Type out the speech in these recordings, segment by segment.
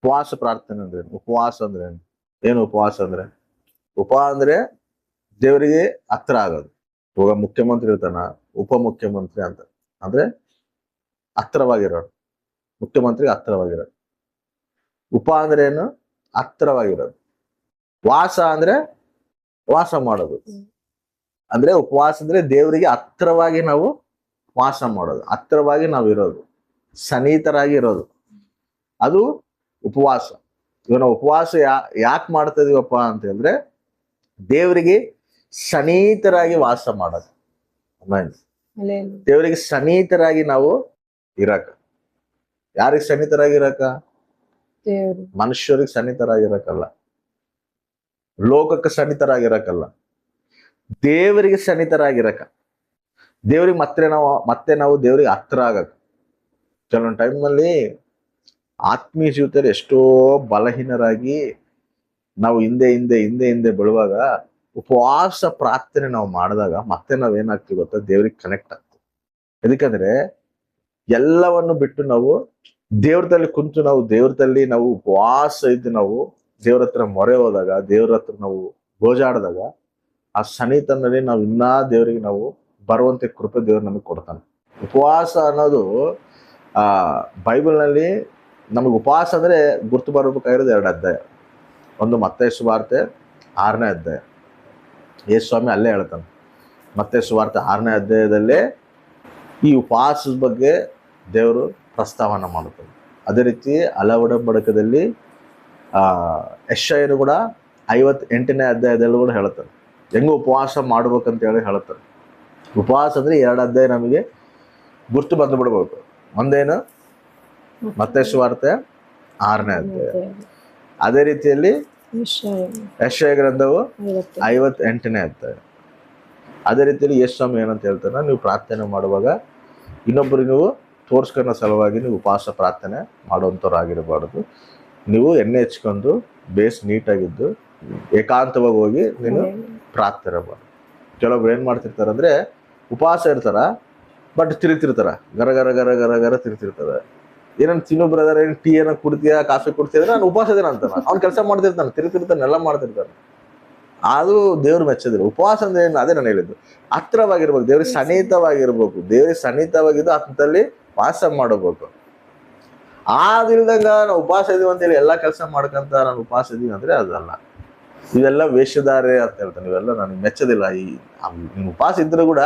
ಉಪವಾಸ ಪ್ರಾರ್ಥನೆ ಅಂದ್ರೆ ಉಪವಾಸ ಅಂದ್ರೆ ಏನು ಉಪವಾಸ ಅಂದ್ರೆ ಅಂದ್ರೆ ದೇವರಿಗೆ ಹತ್ರ ಆಗೋದು. ಇವಾಗ ಮುಖ್ಯಮಂತ್ರಿ ಇರ್ತಾನ, ಉಪಮುಖ್ಯಮಂತ್ರಿ ಅಂತ ಅಂದ್ರೆ ಹತ್ರವಾಗಿರೋದು. ಮುಖ್ಯಮಂತ್ರಿಗೆ ಹತ್ರವಾಗಿರೋದು. ಅಂದ್ರೆ ಏನು? ಹತ್ರವಾಗಿರೋದು. ವಾಸ ಅಂದ್ರೆ ವಾಸ ಮಾಡೋದು. ಅಂದ್ರೆ ಉಪವಾಸ ಅಂದ್ರೆ ದೇವರಿಗೆ ಹತ್ರವಾಗಿ ನಾವು ವಾಸ ಮಾಡೋದು, ಹತ್ರವಾಗಿ ನಾವು ಇರೋದು, ಸನ್ನಿಹಿತರಾಗಿ ಇರೋದು, ಅದು ಉಪವಾಸ. ಇವಾಗ ನಾವು ಉಪವಾಸ ಯಾಕೆ ಮಾಡ್ತಾ ಇದೀವಪ್ಪ ಅಂತ ಹೇಳಿದ್ರೆ ದೇವರಿಗೆ ಸನ್ನಿಹಿತರಾಗಿ ವಾಸ ಮಾಡೋದು. ದೇವರಿಗೆ ಸನ್ನಿಹಿತರಾಗಿ ನಾವು ಇರಕ. ಯಾರಿಗೆ ಸನ್ನಿಹಿತರಾಗಿ ಇರಕ? ಮನುಷ್ಯರಿಗೆ ಸನ್ನಿಹಿತರಾಗಿರಕಲ್ಲ, ಲೋಕಕ್ಕೆ ಸನ್ನಿಹಿತರಾಗಿರಕಲ್ಲ, ದೇವರಿಗೆ ಸನ್ನಿಹಿತರಾಗಿರಕ. ದೇವ್ರಿಗೆ ಮತ್ತೆ ನಾವು ದೇವರಿಗೆ ಹತ್ರ ಆಗಕ. ಕೆಲವೊಂದು ಟೈಮ್ನಲ್ಲಿ ಆತ್ಮೀಯ ಜೀವಿತದಲ್ಲಿ ಎಷ್ಟೋ ಬಲಹೀನರಾಗಿ ನಾವು ಹಿಂದೆ ಬೀಳುವಾಗ ಉಪವಾಸ ಪ್ರಾರ್ಥನೆ ನಾವು ಮಾಡಿದಾಗ ಮತ್ತೆ ನಾವೇನಾಗ್ತೀವಿ ಗೊತ್ತಾ? ದೇವ್ರಿಗೆ ಕನೆಕ್ಟ್ ಆಗ್ತೀವಿ. ಯಾಕಂದ್ರೆ ಎಲ್ಲವನ್ನು ಬಿಟ್ಟು ನಾವು ದೇವ್ರದಲ್ಲಿ ಕುಂತು ನಾವು ಉಪವಾಸ ಇದ್ದು ನಾವು ದೇವ್ರ ಹತ್ರ ಮೊರೆ ಹೋದಾಗ, ದೇವ್ರ ಹತ್ರ ನಾವು ಗೋಜಾಡಿದಾಗ ಆ ಸನ್ನಿಹಿತನಲ್ಲಿ ನಾವು ಇನ್ನೂ ದೇವರಿಗೆ ನಾವು ಬರುವಂತೆ ಕೃಪೆ ದೇವ್ರು ನಮಗೆ ಕೊಡ್ತಾನೆ. ಉಪವಾಸ ಅನ್ನೋದು ಬೈಬಲ್ನಲ್ಲಿ ನಮಗೆ ಉಪವಾಸ ಅಂದ್ರೆ ಗುರ್ತು ಬರಬೇಕಾಗಿರೋದು 2 ಅಧ್ಯಾಯ. ಒಂದು ಮತ್ತಾಯ ಸುವಾರ್ತೆ 6ನೇ ಅಧ್ಯಾಯ. ಯೇಸು ಸ್ವಾಮಿ ಅಲ್ಲೇ ಹೇಳ್ತಾನೆ. ಮತ್ತಾಯ ಸುವಾರ್ತೆ 6ನೇ ಅಧ್ಯಾಯದಲ್ಲೇ ಈ ಉಪವಾಸದ ಬಗ್ಗೆ ದೇವರು ಪ್ರಸ್ತಾವನೆ ಮಾಡುತ್ತಾನೆ. ಅದೇ ರೀತಿ ಹಳೆ ಒಡಂಬಡಿಕೆಯಲ್ಲಿ ಯೆಶಾಯನು ಕೂಡ 58ನೇ ಅಧ್ಯಾಯದಲ್ಲೂ ಕೂಡ ಹೇಳ್ತಾನೆ ಹೆಂಗ ಉಪವಾಸ ಮಾಡ್ಬೇಕಂತ ಹೇಳ್ತಾನೆ. ಉಪವಾಸ ಅಂದ್ರೆ 2 ಅಧ್ಯಾಯ ನಮಗೆ ಗುರ್ತು ಬಂದು ಬಿಡ್ಬೇಕು. ಒಂದೇನು? ಮತ್ತಾಯ ಸುವಾರ್ತೆ 6ನೇ ಅಧ್ಯಾಯ. ಅದೇ ರೀತಿಯಲ್ಲಿ ಯೆಶಾಯ ಗ್ರಂಥವು 58ನೇ ಅಧ್ಯಾಯ. ಅದೇ ರೀತಿಯಲ್ಲಿ ಯೇಸು ಸ್ವಾಮಿ ಏನಂತ ಹೇಳ್ತಾನೆ, ನೀವು ಪ್ರಾರ್ಥನೆ ಮಾಡುವಾಗ ಇನ್ನೊಬ್ಬರಿಗೆ ನೀವು ತೋರ್ಸ್ಕೊಳ್ಳೋ ಸಲುವಾಗಿ ನೀವು ಉಪವಾಸ ಪ್ರಾರ್ಥನೆ ಮಾಡುವಂಥವ್ರಾಗಿರಬಾರ್ದು. ನೀವು ಎಣ್ಣೆ ಹಚ್ಕೊಂಡು ಬೇಸ್ ನೀಟಾಗಿದ್ದು ಏಕಾಂತವಾಗಿ ಹೋಗಿ ನೀನು ಪ್ರಾರ್ಥನೆ ಮಾಡು. ಕೆಲವೊಬ್ರು ಏನ್ ಮಾಡ್ತಿರ್ತಾರೆ ಅಂದ್ರೆ ಉಪವಾಸ ಇರ್ತಾರ, ಬಟ್ ತಿರುಗ್ತಿರ್ತಾರ, ಗರ ಗರ ಗರ ಗರ ಗರ ತಿರುಗ್ತಿರ್ತಾರ. ಏನನ್ ತಿನ್ನು ಬ್ರದರ್, ಏನ್ ಟೀ ಏನೋ ಕುಡ್ತೀಯಾ, ಕಾಫಿ ಕುಡ್ತಿದ್ರೆ ನಾನು ಉಪವಾಸ ಇದೇನ ಅಂತಾನ. ಅವ್ನು ಕೆಲಸ ಮಾಡ್ತಿರ್ತಾನೆ, ತಿರುಗ್ತಿರ್ತಾನೆ, ಎಲ್ಲ ಮಾಡ್ತಿರ್ತಾನೆ. ಅದು ದೇವ್ರು ಮೆಚ್ಚೋದಿಲ್ಲ. ಉಪವಾಸ ಅಂದ್ರೆ ಏನು? ಅದೇ ನಾನು ಹೇಳಿದ್ದು, ಹತ್ರವಾಗಿರ್ಬೇಕು, ದೇವ್ರಿಗೆ ಸನ್ನಿಹಿತವಾಗಿರ್ಬೇಕು. ದೇವ್ರಿಗೆ ಸನ್ನಿಹಿತವಾಗಿದ್ದು ಹತ್ತಲ್ಲಿ ವಾಸ ಮಾಡಬೇಕು. ಆದಿಲ್ದಂಗ ನಾವು ಉಪವಾಸ ಇದೀವಿ ಅಂತೇಳಿ ಎಲ್ಲಾ ಕೆಲಸ ಮಾಡ್ಕಂತ ನಾನು ಉಪವಾಸ ಇದೀವಿ ಅಂದ್ರೆ ಅದಲ್ಲ. ಇವೆಲ್ಲ ವೇಷಧಾರೆ ಅಂತ ಹೇಳ್ತಾನೆ. ಇವೆಲ್ಲ ನನಗೆ ಮೆಚ್ಚೋದಿಲ್ಲ. ನಿನ್ ಉಪವಾಸ ಇದ್ರೂ ಕೂಡ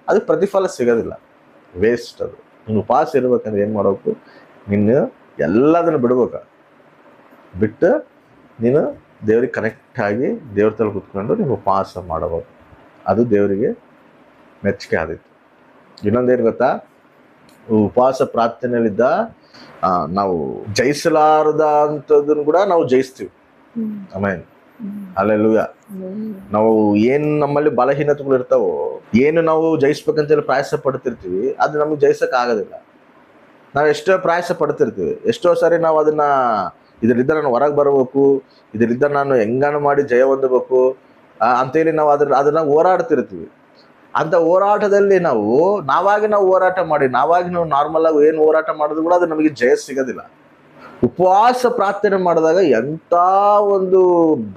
ಅದಕ್ಕೆ ಪ್ರತಿಫಲ ಸಿಗೋದಿಲ್ಲ, ವೇಸ್ಟ್ ಅದು. ನೀನು ಉಪವಾಸ ಇರ್ಬೇಕಂದ್ರೆ ಏನ್ ಮಾಡ್ಬೇಕು? ನೀನು ಎಲ್ಲದನ್ನು ಬಿಟ್ಟು ನೀನು ದೇವ್ರಿಗೆ ಕನೆಕ್ಟ್ ಆಗಿ ದೇವ್ರ ತಲೆ ಕುತ್ಕೊಂಡು ನೀವು ಉಪವಾಸ ಮಾಡಬೇಕು. ಅದು ದೇವರಿಗೆ ಮೆಚ್ಚುಗೆ ಆದಿತ್ತು. ಇನ್ನೊಂದೇನು ಗೊತ್ತಾ? ಉಪವಾಸ ಪ್ರಾರ್ಥನೆಯಲ್ಲಿದ್ದ ನಾವು ಜಯಿಸಲಾರದ ಅಂತದನ್ನು ಕೂಡ ನಾವು ಜಯಿಸ್ತೀವಿ. ಆಮೇನ್, ಹಲ್ಲೆಲೂಯಾ. ನಾವು ಏನ್ ನಮ್ಮಲ್ಲಿ ಬಲಹೀನತೆಗಳು ಇರ್ತಾವೋ, ಏನು ನಾವು ಜಯಿಸ್ಬೇಕಂತೇಳಿ ಪ್ರಯಾಸ ಪಡ್ತಿರ್ತೀವಿ, ಅದು ನಮಗೆ ಜಯಿಸಕ್ ಆಗೋದಿಲ್ಲ. ನಾವು ಎಷ್ಟೋ ಪ್ರಯಾಸ ಪಡ್ತಿರ್ತೀವಿ, ಎಷ್ಟೋ ಸಾರಿ ನಾವು ಅದನ್ನ ಇದರಿಂದ ನಾನು ಹೊರಗೆ ಬರಬೇಕು, ಇದರಿಂದ ನಾನು ಹೆಂಗಾನು ಮಾಡಿ ಜಯ ಹೊಂದಬೇಕು ಅಂತೇಳಿ ನಾವು ಅದನ್ನ ಹೋರಾಡ್ತಿರ್ತೀವಿ. ಅಂತ ಹೋರಾಟದಲ್ಲಿ ನಾವಾಗಿ ಹೋರಾಟ ಮಾಡಿ ನಾವಾಗಿ ನಾವು ನಾರ್ಮಲ್ ಆಗಿ ಏನು ಹೋರಾಟ ಮಾಡಿದ್ರು ಕೂಡ ಅದು ನಮಗೆ ಜಯ ಸಿಗೋದಿಲ್ಲ. ಉಪವಾಸ ಪ್ರಾರ್ಥನೆ ಮಾಡಿದಾಗ ಎಂತ ಒಂದು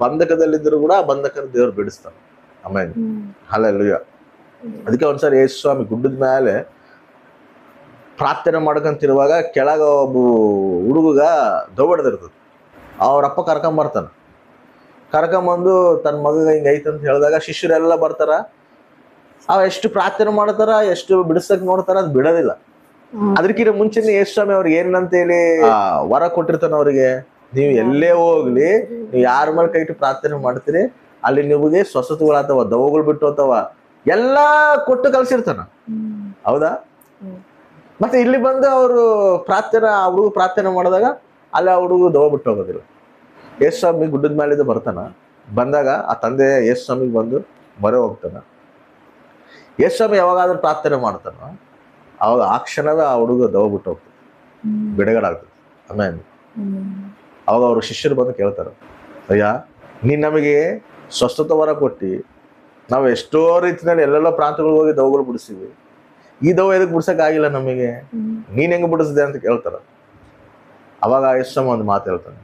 ಬಂಧಕದಲ್ಲಿದ್ದರೂ ಕೂಡ ಆ ಬಂಧಕನ ದೇವ್ರು ಬಿಡಿಸ್ತಾನೆ. ಆಮೇಲೆ ಹಲ್ಲೆಲೂಯಾ. ಅದಕ್ಕೆ ಒಂದ್ಸರಿ ಯೇಸು ಸ್ವಾಮಿ ಗುಡ್ಡದ ಮೇಲೆ ಪ್ರಾರ್ಥನೆ ಮಾಡ್ಕೊಂತಿರುವಾಗ ಕೆಳಗ ಒಬ್ಬ ಹುಡುಗ ದೌಬಡ್ದಿರ್ತದೆ. ಅವ್ರಪ್ಪ ಕರ್ಕೊಂಬರ್ತಾನೆ. ಕರ್ಕೊಂಬಂದು ತನ್ನ ಮಗ ಹಿಂಗೈತೆ ಅಂತ ಹೇಳಿದಾಗ ಶಿಷ್ಯರೆಲ್ಲ ಬರ್ತಾರ. ಎಷ್ಟು ಪ್ರಾರ್ಥನೆ ಮಾಡ್ತಾರ, ಎಷ್ಟು ಬಿಡಿಸಕ್ ನೋಡ್ತಾರ, ಅದು ಬಿಡೋದಿಲ್ಲ. ಅದಕ್ಕಿಂತ ಮುಂಚೆನೆ ಯೇಸು ಸ್ವಾಮಿ ಅವ್ರಿಗೆ ಏನಂತೇಳಿ ವರ ಕೊಟ್ಟಿರ್ತಾನ ಅವ್ರಿಗೆ, ನೀವು ಎಲ್ಲೇ ಹೋಗ್ಲಿ, ನೀವು ಯಾರ ಮೇಲೆ ಕೈ ಇಟ್ಟು ಪ್ರಾರ್ಥನೆ ಮಾಡ್ತೀರಿ ಅಲ್ಲಿ ನಿಮಗೆ ಸ್ವಸ್ಥತೆಗಳಾಗ್ತಾವ, ದವಗಳು ಬಿಟ್ಟು ಹೋಗ್ತಾವ, ಎಲ್ಲಾ ಕೊಟ್ಟು ಕಲ್ಸಿರ್ತಾನ. ಹೌದಾ? ಮತ್ತೆ ಇಲ್ಲಿ ಬಂದು ಅವರು ಆ ಹುಡುಗ ಪ್ರಾರ್ಥನೆ ಮಾಡಿದಾಗ ಅಲ್ಲಿ ಆ ಹುಡುಗ ದವ ಬಿಟ್ಟು ಹೋಗೋದಿಲ್ಲ. ಯೇಸು ಸ್ವಾಮಿ ಗುಡ್ಡದ ಮೇಲಿಂದ ಬರ್ತಾನ. ಬಂದಾಗ ಆ ತಂದೆ ಯೇಸು ಸ್ವಾಮಿಗೆ ಬಂದು ಮೊರೆ ಹೋಗ್ತಾನ. ಯೇಸು ಸ್ವಾಮಿ ಯಾವಾಗಾದ್ರೂ ಪ್ರಾರ್ಥನೆ ಮಾಡ್ತಾನ, ಅವಾಗ ಆ ಕ್ಷಣವೇ ಆ ಹುಡುಗ ದವ ಬಿಟ್ಟು ಹೋಗ್ತದೆ, ಬಿಡುಗಡೆ ಆಗ್ತದೆ. ಆಮೇಲೆ ಅವಾಗ ಅವ್ರ ಶಿಷ್ಯರು ಬಂದು ಕೇಳ್ತಾರ, ಅಯ್ಯ ನೀನ್ ನಮಗೆ ಸ್ವಸ್ಥತ ವರ ಕೊಟ್ಟಿ, ನಾವು ಎಷ್ಟೋ ರೀತಿಯಲ್ಲಿ ಎಲ್ಲೆಲ್ಲೋ ಪ್ರಾಂತಗಳಿಗೆ ಹೋಗಿ ದವಗಳು ಬಿಡಿಸಿವಿ, ಈ ದವ ಎದಕ್ಕೆ ಬಿಡ್ಸಕ್ ಆಗಿಲ್ಲ ನಮಗೆ, ನೀನ್ ಹೆಂಗ್ ಬಿಡಿಸಿದೆ ಅಂತ ಕೇಳ್ತಾರ. ಅವಾಗ ಯೇಸು ಸ್ವಾಮಿ ಒಂದು ಮಾತು ಹೇಳ್ತಾನೆ,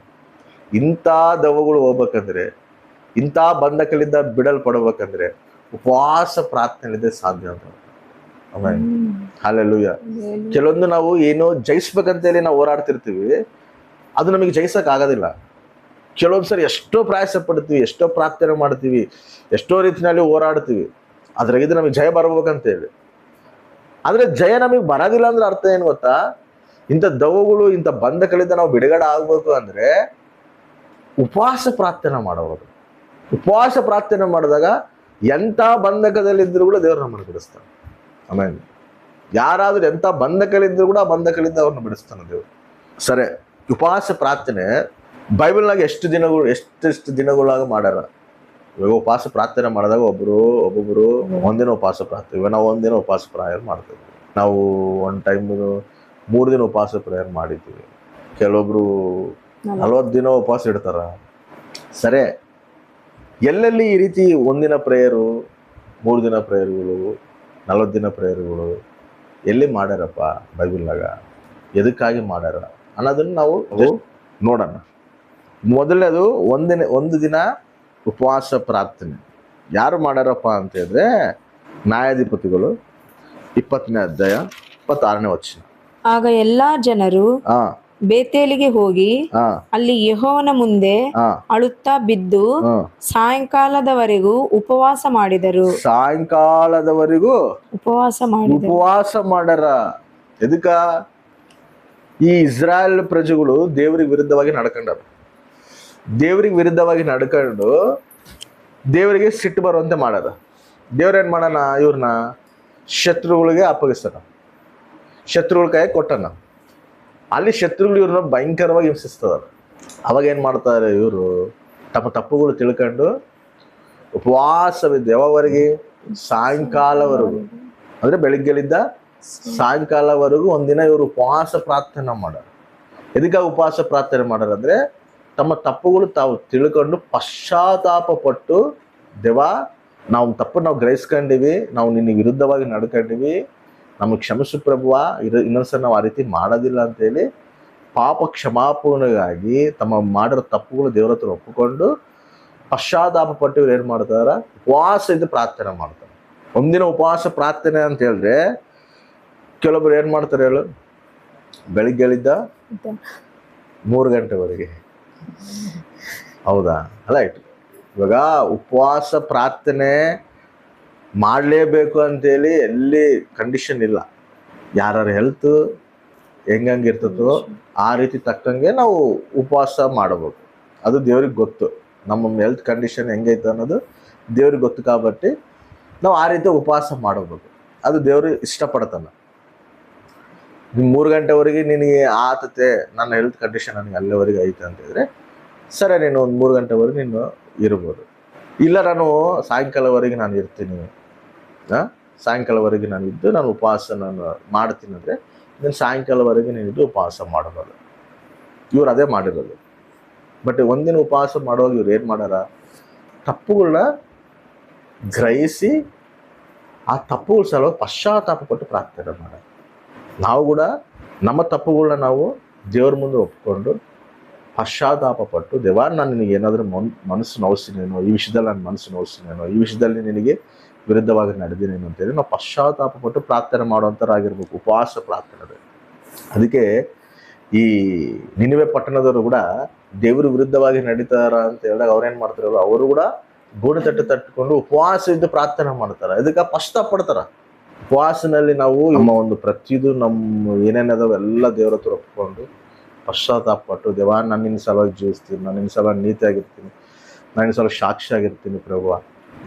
ಇಂಥ ದೆವ್ವಗಳು ಹೋಗ್ಬೇಕಂದ್ರೆ, ಇಂಥ ಬಂಧಕಗಳಿಂದ ಬಿಡಲ್ಪಡ್ಬೇಕಂದ್ರೆ ಉಪವಾಸ ಪ್ರಾರ್ಥನೆಯಿದೆ ಸಾಧ್ಯ ಅಂತ. ಆಮೇಲೆ ಹಲ್ಲೆಲೂಯಾ. ಕೆಲವೊಂದು ನಾವು ಏನೋ ಜಯಿಸ್ಬೇಕಂತೇಳಿ ನಾವು ಹೋರಾಡ್ತಿರ್ತೀವಿ, ಅದು ನಮಗೆ ಜಯಿಸಕ್ ಆಗೋದಿಲ್ಲ. ಕೆಲವೊಂದ್ಸರಿ ಎಷ್ಟೋ ಪ್ರಯಾಸ ಪಡ್ತೀವಿ, ಎಷ್ಟೋ ಪ್ರಾರ್ಥನೆ ಮಾಡ್ತೀವಿ, ಎಷ್ಟೋ ರೀತಿಯಲ್ಲಿ ಹೋರಾಡ್ತೀವಿ, ಅದ್ರಾಗಿದ್ದು ನಮಗೆ ಜಯ ಬರ್ಬೇಕಂತೇಳಿ. ಆದ್ರೆ ಜಯ ನಮಗೆ ಬರೋದಿಲ್ಲ ಅಂದ್ರೆ ಅರ್ಥ ಏನು ಗೊತ್ತಾ? ಇಂಥ ದೆವ್ವಗಳು, ಇಂಥ ಬಂಧಕಗಳಿಂದ ನಾವು ಬಿಡುಗಡೆ ಆಗ್ಬೇಕು ಅಂದ್ರೆ ಉಪವಾಸ ಪ್ರಾರ್ಥನೆ ಮಾಡಬಹುದು. ಉಪವಾಸ ಪ್ರಾರ್ಥನೆ ಮಾಡಿದಾಗ ಎಂಥ ಬಂಧಕದಲ್ಲಿದ್ದರೂ ಕೂಡ ದೇವರು ನಮ್ಮನ್ನು ಬಿಡಿಸ್ತಾನೆ. ಆಮೇಲೆ ಯಾರಾದ್ರೂ ಎಂಥ ಬಂಧಕಗಳಿದ್ರೂ ಕೂಡ ಆ ಬಂಧಕಗಳಿಂದ ಅವ್ರನ್ನ ಬಿಡಿಸ್ತಾನೆ ದೇವರು. ಸರಿ, ಉಪವಾಸ ಪ್ರಾರ್ಥನೆ ಬೈಬಲ್ನಾಗ ಎಷ್ಟೆಷ್ಟು ದಿನಗಳಾಗ ಮಾಡ್ಯಾರ. ಇವಾಗ ಉಪವಾಸ ಪ್ರಾರ್ಥನೆ ಮಾಡಿದಾಗ ಒಬ್ಬೊಬ್ಬರು ಒಂದಿನ ಉಪವಾಸ ಪ್ರಾರ್ಥನೆ, ಇವಾಗ ನಾವು ಒಂದಿನ ಉಪವಾಸ ಪ್ರೇಯರ್ ಮಾಡ್ತೀವಿ. ನಾವು ಒಂದು ಟೈಮ್ 3 ದಿನ ಉಪವಾಸ ಪ್ರೇಯರ್ ಮಾಡಿದ್ದೀವಿ. ಕೆಲವೊಬ್ರು 40 ದಿನ ಉಪವಾಸ ಇಡ್ತಾರ. ಸರಿ, ಎಲ್ಲೆಲ್ಲಿ ಈ ರೀತಿ ಒಂದಿನ ಪ್ರೇಯರು, 3 ದಿನ ಪ್ರೇಯರ್ಗಳು, 40 ದಿನ ಪ್ರೇಯರ್ಗಳು ಎಲ್ಲಿ ಮಾಡ್ಯಾರಪ್ಪ ಬೈಬಲ್ನಾಗ? ಎದಕ್ಕಾಗಿ ಮಾಡ್ಯಾರ ಅನ್ನೋದನ್ನ ನಾವು ನೋಡೋಣ. ಮೊದಲನೇದು ಒಂದು ದಿನ ಉಪವಾಸ ಪ್ರಾರ್ಥನೆ ಯಾರು ಮಾಡ್ಯಾರಪ್ಪ ಅಂತ ಹೇಳಿದ್ರೆ, ನ್ಯಾಯಾಧಿಪತಿಗಳು 20ನೇ ಅಧ್ಯಾಯ 26ನೇ ವಚನ. ಆಗ ಎಲ್ಲಾ ಜನರು ಬೇತೇಲಿಗೆ ಹೋಗಿ ಅಲ್ಲಿ ಯೆಹೋವನ ಮುಂದೆ ಅಳುತ್ತಾ ಬಿದ್ದು ಸಾಯಂಕಾಲದವರೆಗೂ ಉಪವಾಸ ಮಾಡಿದರು. ಸಾಯಂಕಾಲದವರೆಗೂ ಉಪವಾಸ ಮಾಡ್ಯಾರ. ಎದಕ್ಕ? ಈ ಇಸ್ರಾಯೇಲ್ ಪ್ರಜೆಗಳು ದೇವರಿಗೆ ವಿರುದ್ಧವಾಗಿ ನಡ್ಕೊಂಡಾರ. ದೇವರಿಗೆ ವಿರುದ್ಧವಾಗಿ ನಡ್ಕೊಂಡು ದೇವರಿಗೆ ಸಿಟ್ಟು ಬರುವಂತೆ ಮಾಡ್ಯಾರ. ದೇವ್ರೇನ್ ಮಾಡೋಣ, ಇವ್ರನ್ನ ಶತ್ರುಗಳಿಗೆ ಅಪ್ಪಗಿಸ್ತಾನ, ಶತ್ರುಗಳ ಕೈ ಕೊಟ್ಟನ. ಅಲ್ಲಿ ಶತ್ರುಗಳು ಇವ್ರನ್ನ ಭಯಂಕರವಾಗಿ ಹಿಂಸಿಸ್ತದ. ಅವಾಗ ಏನ್ ಮಾಡ್ತಾರೆ ಇವರು? ತಮ್ಮ ತಪ್ಪುಗಳು ತಿಳ್ಕೊಂಡು ಉಪವಾಸವಿದ್ದು ಯಾವವರೆಗೆ? ಸಾಯಂಕಾಲವರೆಗೂ, ಅಂದ್ರೆ ಬೆಳಿಗ್ಗೆಲಿದ್ದ ಸಾಯಂಕಾಲವರೆಗೂ ಒಂದಿನ ಇವರು ಉಪವಾಸ ಪ್ರಾರ್ಥನೆ ಮಾಡ್ಯಾರ. ಎದಕ್ಕಾಗಿ ಉಪವಾಸ ಪ್ರಾರ್ಥನೆ ಮಾಡ್ಯಾರ ಅಂದ್ರೆ, ತಮ್ಮ ತಪ್ಪುಗಳು ತಾವು ತಿಳ್ಕೊಂಡು ಪಶ್ಚಾತ್ತಾಪ ಪಟ್ಟು, ದೇವಾ ನಾವು ತಪ್ಪು ಗ್ರಹಿಸ್ಕೊಂಡಿವಿ, ನಾವು ನಿನ್ನ ವಿರುದ್ಧವಾಗಿ ನಡ್ಕೊಂಡಿವಿ, ನಮಗೆ ಕ್ಷಮಿಸು ಪ್ರಭುವ, ಇನ್ನೊಂದ್ಸರಿ ನಾವು ಆ ರೀತಿ ಮಾಡೋದಿಲ್ಲ ಅಂತೇಳಿ ಪಾಪ ಕ್ಷಮಾಪಣೆಗಾಗಿ ತಮ್ಮ ಮಾಡಿರೋ ತಪ್ಪುಗಳು ದೇವರ ಹತ್ರ ಒಪ್ಪಿಕೊಂಡು ಪಶ್ಚಾತ್ತಾಪ ಪಟ್ಟು ಇವ್ರು ಏನ್ ಮಾಡ್ತಾರ? ಉಪವಾಸ ಇದ್ದು ಪ್ರಾರ್ಥನೆ ಮಾಡ್ತಾರೆ. ಒಂದಿನ ಉಪವಾಸ ಪ್ರಾರ್ಥನೆ ಅಂತ ಹೇಳಿದ್ರೆ ಕೆಲವೊಬ್ರು ಏನ್ ಮಾಡ್ತಾರೆ ಹೇಳು? ಬೆಳಿಗ್ಗೆಲಿದ್ದ 3 ಗಂಟೆವರೆಗೆ. ಹೌದಾ? ಅಲ್ಲ, ಆಯ್ತು. ಇವಾಗ ಉಪವಾಸ ಪ್ರಾರ್ಥನೆ ಮಾಡಲೇಬೇಕು ಅಂತೇಳಿ ಎಲ್ಲಿ ಕಂಡೀಷನ್ ಇಲ್ಲ. ಯಾರ ಹೆಲ್ತ್ ಹೆಂಗಿರ್ತದೋ ಆ ರೀತಿ ತಕ್ಕಂಗೆ ನಾವು ಉಪವಾಸ ಮಾಡಬೇಕು. ಅದು ದೇವ್ರಿಗೆ ಗೊತ್ತು. ನಮ್ಮ ಹೆಲ್ತ್ ಕಂಡೀಷನ್ ಹೆಂಗೈತೆ ಅನ್ನೋದು ದೇವ್ರಿಗೆ ಗೊತ್ತು. కాబట్టి ನಾವು ಆ ರೀತಿ ಉಪವಾಸ ಮಾಡಬೇಕು. ಅದು ದೇವ್ರು ಇಷ್ಟಪಡ್ತಾನೆ. ನೀವು 3 ಗಂಟೆವರೆಗೆ ನಿನಗೆ ಆತತೆ, ನನ್ನ ಹೆಲ್ತ್ ಕಂಡೀಷನ್ ನನಗೆ ಅಲ್ಲಿವರೆಗೆ ಐತೆ ಅಂತ ಹೇಳಿದ್ರೆ ಸರಿ, ನೀನು ಒಂದು 3 ಗಂಟೆವರೆಗೆ ನೀನು ಇರ್ಬೋದು. ಇಲ್ಲ, ನಾನು ಸಾಯಂಕಾಲವರೆಗೆ ನಾನು ಇರ್ತೀನಿ, ಸಾಯಂಕಾಲವರೆಗೆ ನಾನು ಇದ್ದು ನಾನು ಉಪವಾಸ ಮಾಡ್ತೀನಿ ಅಂದರೆ ನೀನು ಸಾಯಂಕಾಲವರೆಗೆ ನೀನಿದ್ದು ಉಪವಾಸ ಮಾಡಬಾರ್ದು. ಇವ್ರು ಅದೇ ಮಾಡಿರೋದು. ಬಟ್ ಒಂದಿನ ಉಪವಾಸ ಮಾಡುವಾಗ ಇವ್ರು ಏನು ಮಾಡ್ಯಾರ? ತಪ್ಪುಗಳನ್ನ ಗ್ರಹಿಸಿ ಆ ತಪ್ಪುಗಳ ಸಲುವಾಗಿ ಪಶ್ಚಾತ್ತಾಪ ಪಟ್ಟು ಪ್ರಾರ್ಥನೆ ಮಾಡ್ಯಾರ. ನಾವು ಕೂಡ ನಮ್ಮ ತಪ್ಪುಗಳನ್ನ ನಾವು ದೇವ್ರ ಮುಂದೆ ಒಪ್ಕೊಂಡು ಪಶ್ಚಾತ್ತಾಪ ಪಟ್ಟು, ದೇವಾ ನಾನು ನಿನಗೆ ಏನಾದರೂ ಮನಸ್ಸು ನೋಯಿಸಿನೇನೋ, ಈ ವಿಷಯದಲ್ಲಿ ನಾನು ಮನಸ್ಸು ನೋಯಿಸಿನೇನೋ, ಈ ವಿಷಯದಲ್ಲಿ ನಿನಗೆ ವಿರುದ್ಧವಾಗಿ ನಡೆದಿನೇನು ಅಂತೇಳಿ ನಾವು ಪಶ್ಚಾತ್ತಾಪ ಪಟ್ಟು ಪ್ರಾರ್ಥನೆ ಮಾಡುವಂಥರಾಗಿರ್ಬೇಕು. ಉಪವಾಸ ಪ್ರಾರ್ಥನೆ. ಅದಕ್ಕೆ ಈ ನಿನಿವೆ ಪಟ್ಟಣದವರು ಕೂಡ ದೇವ್ರ ವಿರುದ್ಧವಾಗಿ ನಡೀತಾರ ಅಂತ ಹೇಳಿದಾಗ ಅವ್ರೇನ್ ಮಾಡ್ತಾರಲ್ಲ, ಅವರು ಕೂಡ ಗೋಣಿ ತಟ್ಟುಕೊಂಡು ಉಪವಾಸ ಇದ್ದು ಪ್ರಾರ್ಥನೆ ಮಾಡ್ತಾರ. ಇದಕ್ಕೆ ಪಶ್ಚಾತ್ತಾಪ ಪಡ್ತಾರ. ಉಪವಾಸನಲ್ಲಿ ನಾವು ನಮ್ಮ ಒಂದು ಪ್ರತಿದು ನಮ್ಮ ಏನೇನದಾವ ಎಲ್ಲ ದೇವ್ರ ಹತ್ರ ಒಪ್ಕೊಂಡು ಪಶ್ಚಾತ್ತಾಪ ಪಟ್ಟು, ದೇವಾ ನಾನು ನಿನ್ನ ಸಲುವಾಗಿ ಜೀವಿಸ್ತೀನಿ, ನಾನು ನಿನ್ನ ಸಲುವಾಗಿ ನೀತಿಯಾಗಿರ್ತೀನಿ, ನಾನು ನಿನ್ನ ಸಲುವಾಗಿ ಸಾಕ್ಷಿ ಆಗಿರ್ತೀನಿ ಪ್ರಭು,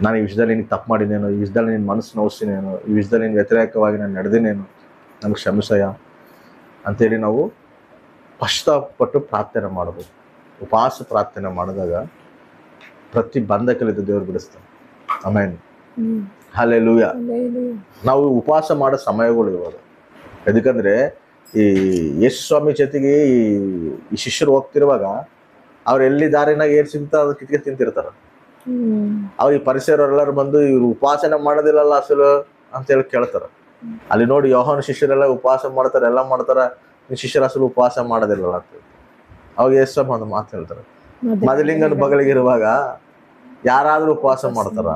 ನಾನು ಈ ವಿಷಯದಲ್ಲಿ ನಿನಗೆ ತಪ್ಪು ಮಾಡಿನೇನೋ, ಈ ವಿಷಯದಲ್ಲಿ ನಿನ್ನ ಮನಸ್ಸು ನೋಯಿಸಿನೇನೋ, ಈ ವಿಷಯದಲ್ಲಿ ನಿನ್ನ ವ್ಯತಿರೇಕವಾಗಿ ನಾನು ನಡೆದಿನೇನೋ, ನನಗೆ ಕ್ಷಮಿಸಯ್ಯ ಅಂತೇಳಿ ನಾವು ಪಶ್ಚಾತ್ತಾಪಪಟ್ಟು ಪ್ರಾರ್ಥನೆ ಮಾಡಬೇಕು. ಉಪವಾಸ ಪ್ರಾರ್ಥನೆ ಮಾಡಿದಾಗ ಪ್ರತಿ ಬಂಧಕಲಿದ್ದ ದೇವರು ಬಿಡಿಸ್ತಾನೆ. ಆಮೇನ್, ಹಲ್ಲೆಲೂಯಾ. ನಾವು ಉಪವಾಸ ಮಾಡೋ ಸಮಯಗಳು ಇವಾಗ. ಯಾಕಂದ್ರೆ ಈ ಯೇಸು ಸ್ವಾಮಿ ಜೊತೆಗೆ ಈ ಶಿಷ್ಯರು ಹೋಗ್ತಿರುವಾಗ ಅವ್ರು ಎಲ್ಲಿ ದಾರಿನಾಗ ಏನ್ ಸಿಗ್ತಾ ಅದು ಕಿತ್ಕೆ ತಿಂತಿರ್ತಾರ. ಅವ್ರು ಈ ಪರಿಸರರೆಲ್ಲರೂ ಬಂದು ಇವ್ರು ಉಪವಾಸನ ಮಾಡೋದಿಲ್ಲಲ್ಲ ಅಸಲು ಅಂತೇಳಿ ಕೇಳ್ತಾರ. ಅಲ್ಲಿ ನೋಡಿ ಯೋಹಾನ ಶಿಷ್ಯರೆಲ್ಲ ಉಪವಾಸ ಮಾಡ್ತಾರೆ, ಎಲ್ಲ ಮಾಡ್ತಾರ, ಶಿಷ್ಯರ ಅಸಲು ಉಪವಾಸ ಮಾಡೋದಿಲ್ಲಲ್ಲ ಅಂತ. ಅವಾಗ ಯೇಸು ಸ್ವಾಮಿ ಒಂದು ಮಾತು ಹೇಳ್ತಾರೆ, ಮದಲಿಂಗನ ಬಗಲಿಗಿರುವಾಗ ಯಾರಾದ್ರೂ ಉಪವಾಸ ಮಾಡ್ತಾರ?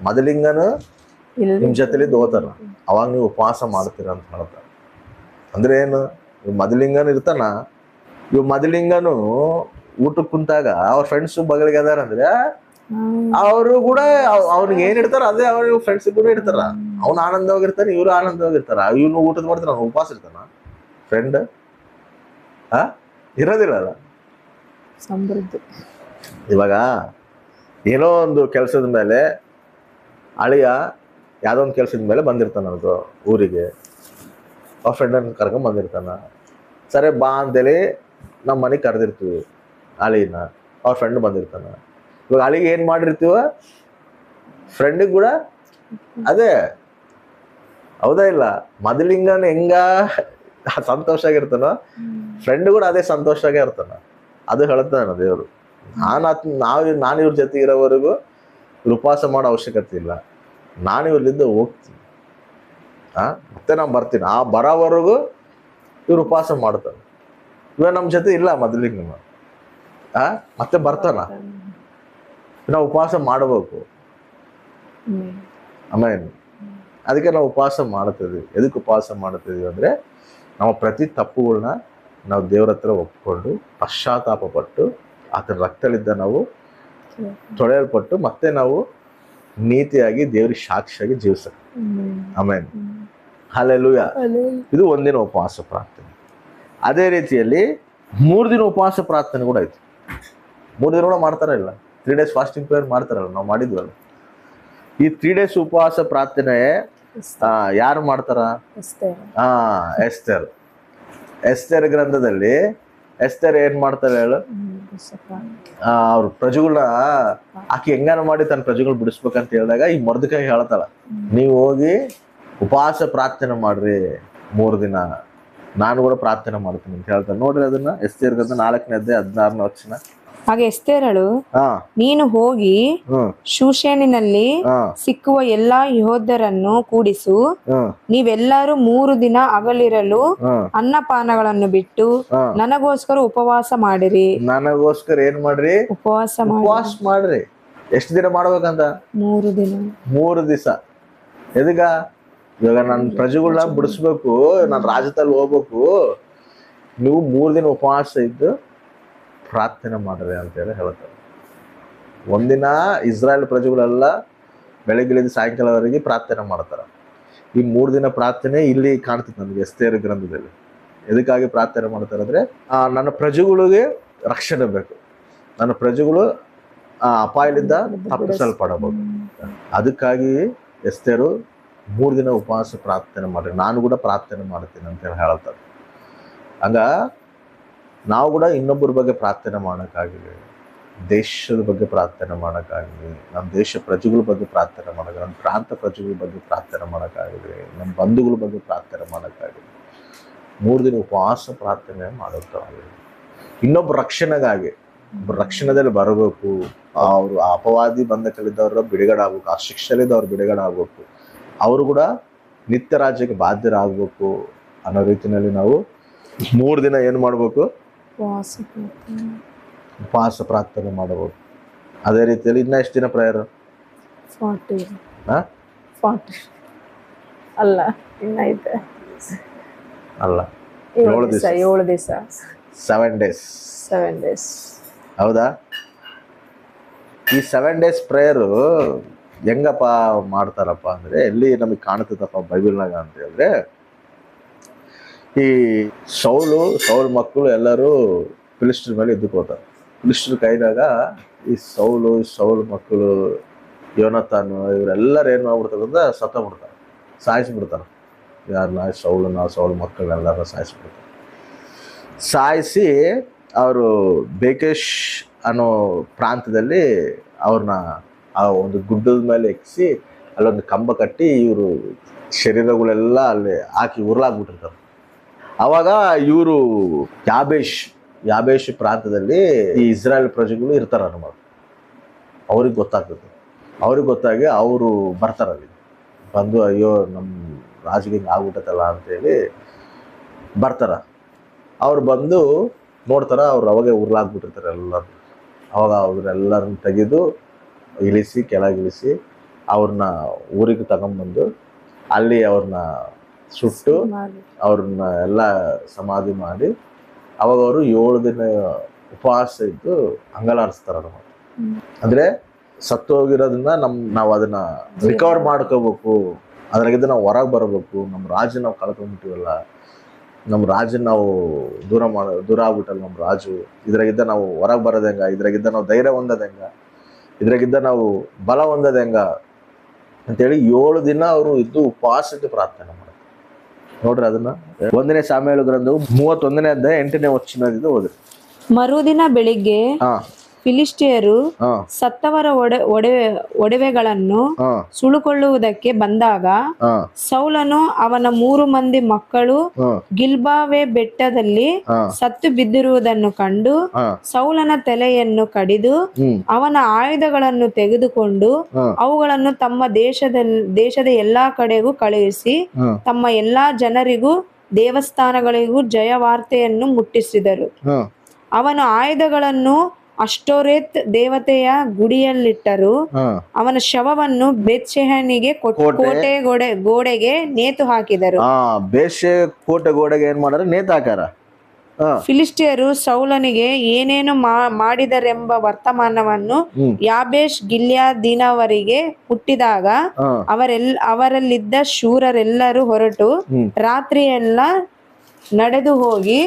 ಮದಲಿಂಗನು ನಿಮ್ ಜೊತೆಲಿದ್ದು ಹೋತಾರ, ಅವಾಗ ನೀವು ಉಪವಾಸ ಮಾಡ್ತೀರ ಅಂತ ಹೇಳ್ತಾರ. ಅಂದ್ರೆ ಏನು? ಮದಲಿಂಗನು ಇರ್ತಾನ, ಮದಲಿಂಗನು ಊಟಕ್ಕೆ ಕುಂತಾಗ ಅವ್ರ ಫ್ರೆಂಡ್ಸ್ ಬಗಲಿಗೆ ಅದಾರ ಅಂದ್ರೆ ಅವರು ಕೂಡ ಅವ್ನಿಗೆ ಏನ್ ಇಡ್ತಾರ ಅದೇ ಅವ್ರ ಫ್ರೆಂಡ್ಸ್ ಕೂಡ ಇಡ್ತಾರ. ಅವ್ನು ಆನಂದವಾಗಿರ್ತಾನೆ, ಇವ್ರು ಆನಂದವಾಗಿರ್ತಾರ. ಇವನು ಊಟದ ಮಾಡ್ತಾನ, ಅವ್ನು ಉಪವಾಸ ಇರ್ತಾನ ಫ್ರೆಂಡ್? ಇರೋದಿಲ್ಲ ಅಲ್ಲ. ಇವಾಗ ಏನೋ ಒಂದು ಕೆಲಸದ ಮೇಲೆ ಅಳಿಯ ಯಾವ್ದೋ ಒಂದು ಕೆಲಸದ ಮೇಲೆ ಬಂದಿರ್ತಾನ ಅದು ಊರಿಗೆ, ಅವ್ರ ಫ್ರೆಂಡನ್ನು ಕರ್ಕೊಂಡ್ ಬಂದಿರ್ತಾನ. ಸರಿ ಬಾ ಅಂತೇಳಿ ನಮ್ಮ ಮನೆಗೆ ಕರೆದಿರ್ತೀವಿ ಅಳಿನ, ಅವ್ರ ಫ್ರೆಂಡ್ ಬಂದಿರ್ತಾನ. ಇವಾಗ ಅಳಿಗೆ ಏನ್ ಮಾಡಿರ್ತೀವ, ಫ್ರೆಂಡಿಗೆ ಕೂಡ ಅದೇ. ಹೌದಾ ಇಲ್ಲ? ಮದಲಿಂಗನ ಹೆಂಗ ಸಂತೋಷ ಆಗಿರ್ತಾನೋ ಫ್ರೆಂಡ್ ಕೂಡ ಅದೇ ಸಂತೋಷ ಆಗೇ ಇರ್ತಾನ. ಅದು ಹೇಳ್ತಾನ ದೇವರು. ನಾನು ಇವ್ರ ಜೊತೆ ಇರೋವರೆಗೂ ಉಪವಾಸ ಮಾಡೋ ಅವಶ್ಯಕತೆ ಇಲ್ಲ, ನಾನು ಇವ್ರಲಿಂದ ಹೋಗ್ತೀನಿ, ಮತ್ತೆ ನಾನು ಬರ್ತೀನಿ. ಆ ಬರೋವರೆಗೂ ಇವ್ರು ಉಪವಾಸ ಮಾಡ್ತಾನೆ. ಇವಾಗ ನಮ್ಮ ಜೊತೆ ಇಲ್ಲ ಮದಲಿಂಗನ, ಮತ್ತೆ ಬರ್ತಾನ. ನಾವು ಉಪವಾಸ ಮಾಡಬೇಕು. ಆಮೇಲೆ ಅದಕ್ಕೆ ನಾವು ಉಪವಾಸ ಮಾಡ್ತಿದ್ವಿ. ಎದಕ್ಕೆ ಉಪವಾಸ ಮಾಡ್ತಿದ್ವಿ ಅಂದ್ರೆ ನಮ್ಮ ಪ್ರತಿ ತಪ್ಪುಗಳನ್ನ ನಾವು ದೇವ್ರ ಹತ್ರ ಒಪ್ಕೊಂಡು ಪಶ್ಚಾತ್ತಾಪ ಪಟ್ಟು ಆತನ ರಕ್ತಲಿದ್ದ ನಾವು ತೊಳೆಯಲ್ಪಟ್ಟು ಮತ್ತೆ ನಾವು ನೀತಿಯಾಗಿ ದೇವ್ರಿಗೆ ಸಾಕ್ಷಿಯಾಗಿ ಜೀವಿಸ. ಆಮೇಲೆ ಹಲ್ಲೆಲೂಯಾ. ಇದು ಒಂದಿನ ಉಪವಾಸ ಪ್ರಾರ್ಥನೆ. ಅದೇ ರೀತಿಯಲ್ಲಿ 3 ದಿನ ಉಪವಾಸ ಪ್ರಾರ್ಥನೆ ಕೂಡ ಐತಿ. 3 ದಿನ ಕೂಡ ಮಾಡ್ತಾರ ಇಲ್ಲ, 3 days ಫಾಸ್ಟಿಂಗ್ ಪ್ರೇಯರ್ ಮಾಡ್ತಾರಲ್ಲ, ನಾವು ಮಾಡಿದ್ವಲ್ಲ. ಈ 3 days ಉಪವಾಸ ಪ್ರಾರ್ಥನೆ ಯಾರು ಮಾಡ್ತಾರ? ಎಸ್ತೇರ್ ಗ್ರಂಥದಲ್ಲಿ ಎಸ್ತೇರ್ ಏನ್ ಮಾಡ್ತಾರೆ ಹೇಳು? ಅವ್ರ ಪ್ರಜೆಗಳನ್ನ ಆಕಿ ಹೆಂಗಾನ ಮಾಡಿ ತನ್ನ ಪ್ರಜೆಗಳು ಬಿಡಿಸ್ಬೇಕಂತ ಹೇಳಿದಾಗ ಈ ಮೊರ್ದೆಕೈ ಹೇಳ್ತಾಳ, ನೀವು ಹೋಗಿ ಉಪವಾಸ ಪ್ರಾರ್ಥನೆ ಮಾಡ್ರಿ 3 ದಿನ, ನಾನು ಕೂಡ ಪ್ರಾರ್ಥನೆ ಮಾಡ್ತೀನಿ ಅಂತ ಹೇಳ್ತಾರೆ. ನೋಡ್ರಿ ಅದನ್ನ ಎಸ್ತೇರ್ ಗ್ರಂಥ 4ನೇ ಅಧ್ಯಾಯ 16ನೇ ವಚನ. ಹಾಗೆ ಎಸ್ತೇರಳು, ನೀನು ಹೋಗಿ ಶೂಷೇನಿನಲ್ಲಿ ಸಿಕ್ಕುವ ಎಲ್ಲಾ ಯೆಹೂದ್ಯರನ್ನು ಕೂಡಿಸು, ನೀವೆಲ್ಲರೂ 3 ದಿನ ಹಗಲಿರಲು ಅನ್ನಪಾನಗಳನ್ನು ಬಿಟ್ಟು ನನಗೋಸ್ಕರ ಉಪವಾಸ ಮಾಡಿರಿ. ನನಗೋಸ್ಕರ ಏನ್ ಮಾಡ್ರಿ? ಉಪವಾಸ ಮಾಡ್ರಿ. ಎಷ್ಟು ದಿನ ಮಾಡ್ಬೇಕಂತ? 3 ದಿನ. 3 ದಿವಸ. ಎದಗ? ಇವಾಗ ನನ್ನ ಪ್ರಜೆಗಳನ್ನ ಬಿಡಿಸ್ಬೇಕು, ನಾನು ರಾಜ್ಯದಲ್ಲಿ ಹೋಗ್ಬೇಕು, ನೀವು 3 ದಿನ ಉಪವಾಸ ಇದ್ದು ಪ್ರಾರ್ಥನೆ ಮಾಡ್ರಿ ಅಂತೇಳಿ ಹೇಳ್ತಾರೆ. ಒಂದಿನ ಇಸ್ರಾಯೇಲ್ ಪ್ರಜೆಗಳೆಲ್ಲ ಬೆಳಗ್ಗೆಲಿಂದ ಸಾಯಂಕಾಲವರೆಗೆ ಪ್ರಾರ್ಥನೆ ಮಾಡ್ತಾರೆ. ಈ 3 ದಿನ ಪ್ರಾರ್ಥನೆ ಇಲ್ಲಿ ಕಾಣ್ತದೆ ನಮಗೆ ಎಸ್ತೇರ್ ಗ್ರಂಥದಲ್ಲಿ. ಎದಕ್ಕಾಗಿ ಪ್ರಾರ್ಥನೆ ಮಾಡ್ತಾರೆ ಅಂದ್ರೆ ನನ್ನ ಪ್ರಜೆಗಳಿಗೆ ರಕ್ಷಣೆ ಬೇಕು, ನನ್ನ ಪ್ರಜೆಗಳು ಅಪಾಯದಿಂದ ತಪ್ಪಿಸಲ್ಪಡಬಹುದು. ಅದಕ್ಕಾಗಿ ಎಸ್ತೇರು 3 ದಿನ ಉಪವಾಸ ಪ್ರಾರ್ಥನೆ ಮಾಡ್ರಿ, ನಾನು ಕೂಡ ಪ್ರಾರ್ಥನೆ ಮಾಡ್ತೀನಿ ಅಂತೇಳಿ ಹೇಳ್ತಾರೆ. ಹಂಗ ನಾವು ಕೂಡ ಇನ್ನೊಬ್ಬರ ಬಗ್ಗೆ ಪ್ರಾರ್ಥನೆ ಮಾಡೋಕ್ಕಾಗಲಿ, ದೇಶದ ಬಗ್ಗೆ ಪ್ರಾರ್ಥನೆ ಮಾಡೋಕ್ಕಾಗಲಿ, ನಮ್ಮ ದೇಶ ಪ್ರಜೆಗಳ ಬಗ್ಗೆ ಪ್ರಾರ್ಥನೆ ಮಾಡೋಕ್ಕಾಗಲಿ, ನಮ್ಮ ಪ್ರಾಂತ ಪ್ರಜೆಗಳ ಬಗ್ಗೆ ಪ್ರಾರ್ಥನೆ ಮಾಡೋಕ್ಕಾಗಲಿ, ನಮ್ಮ ಬಂಧುಗಳ ಬಗ್ಗೆ ಪ್ರಾರ್ಥನೆ ಮಾಡೋಕ್ಕಾಗಲಿ 3 ದಿನ ಉಪವಾಸ ಪ್ರಾರ್ಥನೆ ಮಾಡೋಕ್ಕಾಗಲಿ. ಇನ್ನೊಬ್ಬ ರಕ್ಷಣೆಗಾಗಿ, ರಕ್ಷಣೆದಲ್ಲಿ ಬರಬೇಕು, ಅವರು ಅಪವಾದಿ ಬಂಧಕಲಿದ್ದವ್ರ ಬಿಡುಗಡೆ ಆಗ್ಬೇಕು, ಆ ಶಿಕ್ಷೆಲಿದ್ದವ್ರು ಬಿಡುಗಡೆ ಆಗ್ಬೇಕು, ಅವರು ಕೂಡ ನಿತ್ಯ ರಾಜ್ಯಕ್ಕೆ ಬಾಧ್ಯರಾಗಬೇಕು ಅನ್ನೋ ರೀತಿಯಲ್ಲಿ ನಾವು 3 ದಿನ ಏನು ಮಾಡಬೇಕು? ಉಪವಾಸ ಪ್ರಾರ್ಥನೆ ಮಾಡಬಹುದು. ಅದೇ ರೀತಿಯಲ್ಲಿ ಇನ್ನ ಎಷ್ಟು ದಿನ ಪ್ರೇಯರ್? 40 ಅಲ್ಲ, ಇನ್ನೈತೆ ಅಲ್ಲ, 7 ದಿವಸ 7 days. ಹೌದಾ? ಈ 7 days ಪ್ರೇಯರು ಹೆಂಗಪ್ಪ ಮಾಡ್ತಾರಪ್ಪ ಅಂದ್ರೆ, ಎಲ್ಲಿ ನಮಗೆ ಕಾಣ್ತದಪ್ಪ ಬೈಬಲ್ನಾಗ ಅಂತ ಹೇಳಿದ್ರೆ, ಈ ಸೌಲ್ ಮಕ್ಕಳು ಎಲ್ಲರೂ ಫಿಲಿಸ್ಟರ್ ಮೇಲೆ ಎದ್ದುಕೋತಾರೆ. ಫಿಲಿಸ್ಟರ್ ಕೈದಾಗ ಈ ಸೌಲ್ ಮಕ್ಕಳು ಯೋನತಾನು ಇವರೆಲ್ಲರೂ ಏನು ಮಾಡ್ಬಿಡ್ತಾರೆ ಅಂದ್ರೆ ಸತ್ತೋಗ್ಬಿಡ್ತಾರೆ, ಸಾಯಿಸ್ಬಿಡ್ತಾರೆ. ಯಾರನ್ನ? ಸೌಲ್ ಮಕ್ಕಳನ್ನೆಲ್ಲರ ಸಾಯಿಸ್ಬಿಡ್ತಾರೆ. ಸಾಯಿಸಿ ಅವರು ಬೇಕೇಶ್ ಅನ್ನೋ ಪ್ರಾಂತದಲ್ಲಿ ಅವ್ರನ್ನ ಆ ಒಂದು ಗುಡ್ಡದ ಮೇಲೆ ಎಕ್ಕಿಸಿ ಅಲ್ಲೊಂದು ಕಂಬ ಕಟ್ಟಿ ಇವರು ಶರೀರಗಳೆಲ್ಲ ಅಲ್ಲಿ ಹಾಕಿ ಉರುಳಾಗ್ಬಿಟ್ಟಿರ್ತಾರೆ. ಅವಾಗ ಇವರು ಯಾಬೇಶ್ ಪ್ರಾಂತದಲ್ಲಿ ಈ ಇಸ್ರಾಯೇಲ್ ಪ್ರಜೆಗಳು ಇರ್ತಾರ ಅನ್ನೋ ಅವ್ರಿಗೆ ಗೊತ್ತಾಗ್ತದೆ. ಅವ್ರಿಗೆ ಗೊತ್ತಾಗಿ ಅವರು ಬರ್ತಾರಲ್ಲಿ, ಬಂದು ಅಯ್ಯೋ ನಮ್ಮ ರಾಜಿಗೆ ಹಿಂಗೆ ಆಗ್ಬಿಟ್ಟತ್ತಲ್ಲ ಅಂತೇಳಿ ಬರ್ತಾರ. ಅವ್ರು ಬಂದು ನೋಡ್ತಾರ, ಅವ್ರು ಅವಾಗೆ ಉರ್ಲಾಗ್ಬಿಟ್ಟಿರ್ತಾರೆ ಎಲ್ಲರೂ. ಅವಾಗ ಅವ್ರೆಲ್ಲರನ್ನ ತೆಗೆದು ಇಳಿಸಿ ಕೆಳಗಿಳಿಸಿ ಅವ್ರನ್ನ ಊರಿಗೆ ತಗೊಂಡ್ಬಂದು ಅಲ್ಲಿ ಅವ್ರನ್ನ ಸುಟ್ಟು ಅವ್ರನ್ನ ಎಲ್ಲ ಸಮಾಧಿ ಮಾಡಿ ಅವಾಗ ಅವರು 7 ದಿನ ಉಪವಾಸ ಇದ್ದು ಅಂಗಲಾರಿಸ್ತಾರ. ಅಂದ್ರೆ ಸತ್ತೋಗಿರೋದನ್ನ ನಾವು ಅದನ್ನ ರಿಕವರ್ ಮಾಡ್ಕೋಬೇಕು, ಅದ್ರಾಗಿದ್ದ ನಾವು ಹೊರಗೆ ಬರಬೇಕು. ನಮ್ಮ ರಾಜ್ಯ ನಾವು ಕಳ್ಕೊಂಡ್ಬಿಟ್ಟಿವಲ್ಲ, ನಮ್ಮ ರಾಜ್ಯ ನಾವು ದೂರ ಆಗ್ಬಿಟ್ಟಲ್ಲ ನಮ್ಮ ರಾಜು. ಇದ್ರಾಗಿದ್ದ ನಾವು ಹೊರಗೆ ಬರೋದು ಹೆಂಗ, ಇದ್ರಾಗಿದ್ದ ನಾವು ಧೈರ್ಯ ಹೊಂದೋದು ಹೆಂಗ, ಇದ್ರಾಗಿದ್ದ ನಾವು ಬಲ ಹೊಂದೋದು ಹೆಂಗ ಅಂತೇಳಿ 7 ದಿನ ಅವರು ಇದ್ದು ಉಪವಾಸಕ್ಕೆ ಪ್ರಾರ್ಥನೆ ಮಾಡ್ತಾರೆ. ನೋಡ್ರಿ ಅದನ್ನ 1ನೇ ಸಾಮ್ಯೇಲ ಗ್ರಂಥವು 31ನೇ ಅಧ್ಯಾಯ 8ನೇ ವಚನದಿಂದ ಓದ್ರಿ. ಮರುದಿನ ಬೆಳಿಗ್ಗೆ ಫಿಲಿಷ್ಟಿಯರು ಸತ್ತವರ ಒಡವೆಗಳನ್ನು ಸುಳುಕೊಳ್ಳುವುದಕ್ಕೆ ಬಂದಾಗ ಸೌಲನು ಅವನ 3 ಮಂದಿ ಮಕ್ಕಳು ಗಿಲ್ಬಾವೆ ಬೆಟ್ಟದಲ್ಲಿ ಸತ್ತು ಬಿದ್ದಿರುವುದನ್ನು ಕಂಡು ಸೌಲನ ತಲೆಯನ್ನು ಕಡಿದು ಅವನ ಆಯುಧಗಳನ್ನು ತೆಗೆದುಕೊಂಡು ಅವುಗಳನ್ನು ತಮ್ಮ ದೇಶದ ಎಲ್ಲಾ ಕಡೆಗೂ ಕಳುಹಿಸಿ ತಮ್ಮ ಎಲ್ಲಾ ಜನರಿಗೂ ದೇವಸ್ಥಾನಗಳಿಗೂ ಜಯವಾರ್ತೆಯನ್ನು ಮುಟ್ಟಿಸಿದರು. ಅವನ ಆಯುಧಗಳನ್ನು ಅಷ್ಟೋರೆತ್ ದೇವತೆಯ ಗುಡಿಯಲ್ಲಿಟ್ಟರು. ಅವನ ಶವವನ್ನು ಬೇತ್ಷೆಹನಿಗೆ ಗೋಡೆಗೆ ನೇತು ಹಾಕಿದರು. ಬೇಷೆ ಕೋಟೆ ಗೋಡೆಗೆ ಏನ್ ಮಾಡ್ಯಾರ? ನೇತು ಹಾಕಾರ. ಫಿಲಿಷ್ಟಿಯರು ಸೌಲನಿಗೆ ಏನೇನು ಮಾಡಿದರೆಂಬ ವರ್ತಮಾನವನ್ನು ಯಾಬೇಷ್ ಗಿಲ್ಯಾದಿನವರಿಗೆ ಹುಟ್ಟಿದಾಗ ಅವರಲ್ಲಿದ್ದ ಶೂರರೆಲ್ಲರೂ ಹೊರಟು ರಾತ್ರಿಯೆಲ್ಲ ನಡೆದು ಹೋಗಿ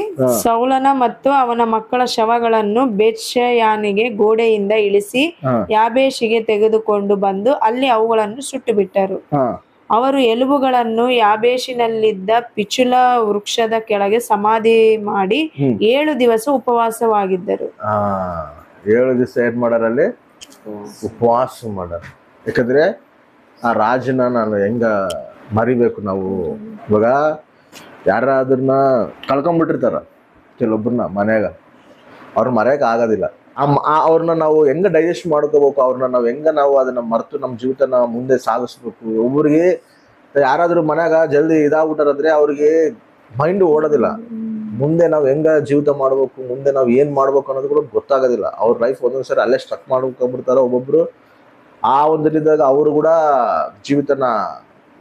ಸೌಲನ ಮತ್ತು ಅವನ ಮಕ್ಕಳ ಶವಗಳನ್ನು ಬೇತ್ಷೆಯಾನಿಗೆ ಗೋಡೆಯಿಂದ ಇಳಿಸಿ ಯಾಬೇಷಿಗೆ ತೆಗೆದುಕೊಂಡು ಬಂದು ಅಲ್ಲಿ ಅವುಗಳನ್ನು ಸುಟ್ಟು ಬಿಟ್ಟರು. ಅವರು ಎಲುಬುಗಳನ್ನು ಯಾಬೇಷಿನಲ್ಲಿದ್ದ ಪಿಚುಲ ವೃಕ್ಷದ ಕೆಳಗೆ ಸಮಾಧಿ ಮಾಡಿ 7 ದಿವಸ ಉಪವಾಸವಾಗಿದ್ದರು. 7 ದಿವಸ ಏನ್ ಮಾಡಾರಲ್ಲಿ? ಉಪವಾಸ ಮಾಡಾರ. ಯಾಕಂದ್ರೆ ಆ ರಾಜನ ನಾನು ಹೆಂಗ ಮರಿಬೇಕು? ನಾವು ಇವಾಗ ಯಾರಾದ್ರನ್ನ ಕಳ್ಕೊಂಡ್ಬಿಟ್ಟಿರ್ತಾರ, ಕೆಲವೊಬ್ಬರನ್ನ ಮನ್ಯಾಗ ಅವ್ರ ಮರೆಯಕ್ಕೆ ಆಗೋದಿಲ್ಲ. ಅವ್ರನ್ನ ನಾವು ಹೆಂಗ ಡೈಜೆಸ್ಟ್ ಮಾಡ್ಕೋಬೇಕು, ಅವ್ರನ್ನ ನಾವು ಅದನ್ನ ಮರೆತು ನಮ್ಮ ಜೀವಿತನ ಮುಂದೆ ಸಾಗಿಸ್ಬೇಕು. ಒಬ್ಬರಿಗೆ ಯಾರಾದ್ರೂ ಮನ್ಯಾಗ ಜಲ್ದಿ ಇದಾಗ್ಬಿಟ್ಟಾರಂದ್ರೆ ಅವ್ರಿಗೆ ಮೈಂಡ್ ಓಡೋದಿಲ್ಲ. ಮುಂದೆ ನಾವು ಹೆಂಗ ಜೀವಿತ ಮಾಡ್ಬೇಕು, ಮುಂದೆ ನಾವು ಏನ್ ಮಾಡ್ಬೇಕು ಅನ್ನೋದು ಕೂಡ ಗೊತ್ತಾಗೋದಿಲ್ಲ. ಅವ್ರ ಲೈಫ್ ಒಂದೊಂದ್ಸರಿ ಅಲ್ಲೇ ಸ್ಟ್ರಕ್ ಮಾಡ್ಕೊಂಡ್ಬಿಡ್ತಾರ. ಒಬ್ಬೊಬ್ರು ಆ ಒಂದರಿದಾಗ ಅವರು ಕೂಡ ಜೀವಿತನ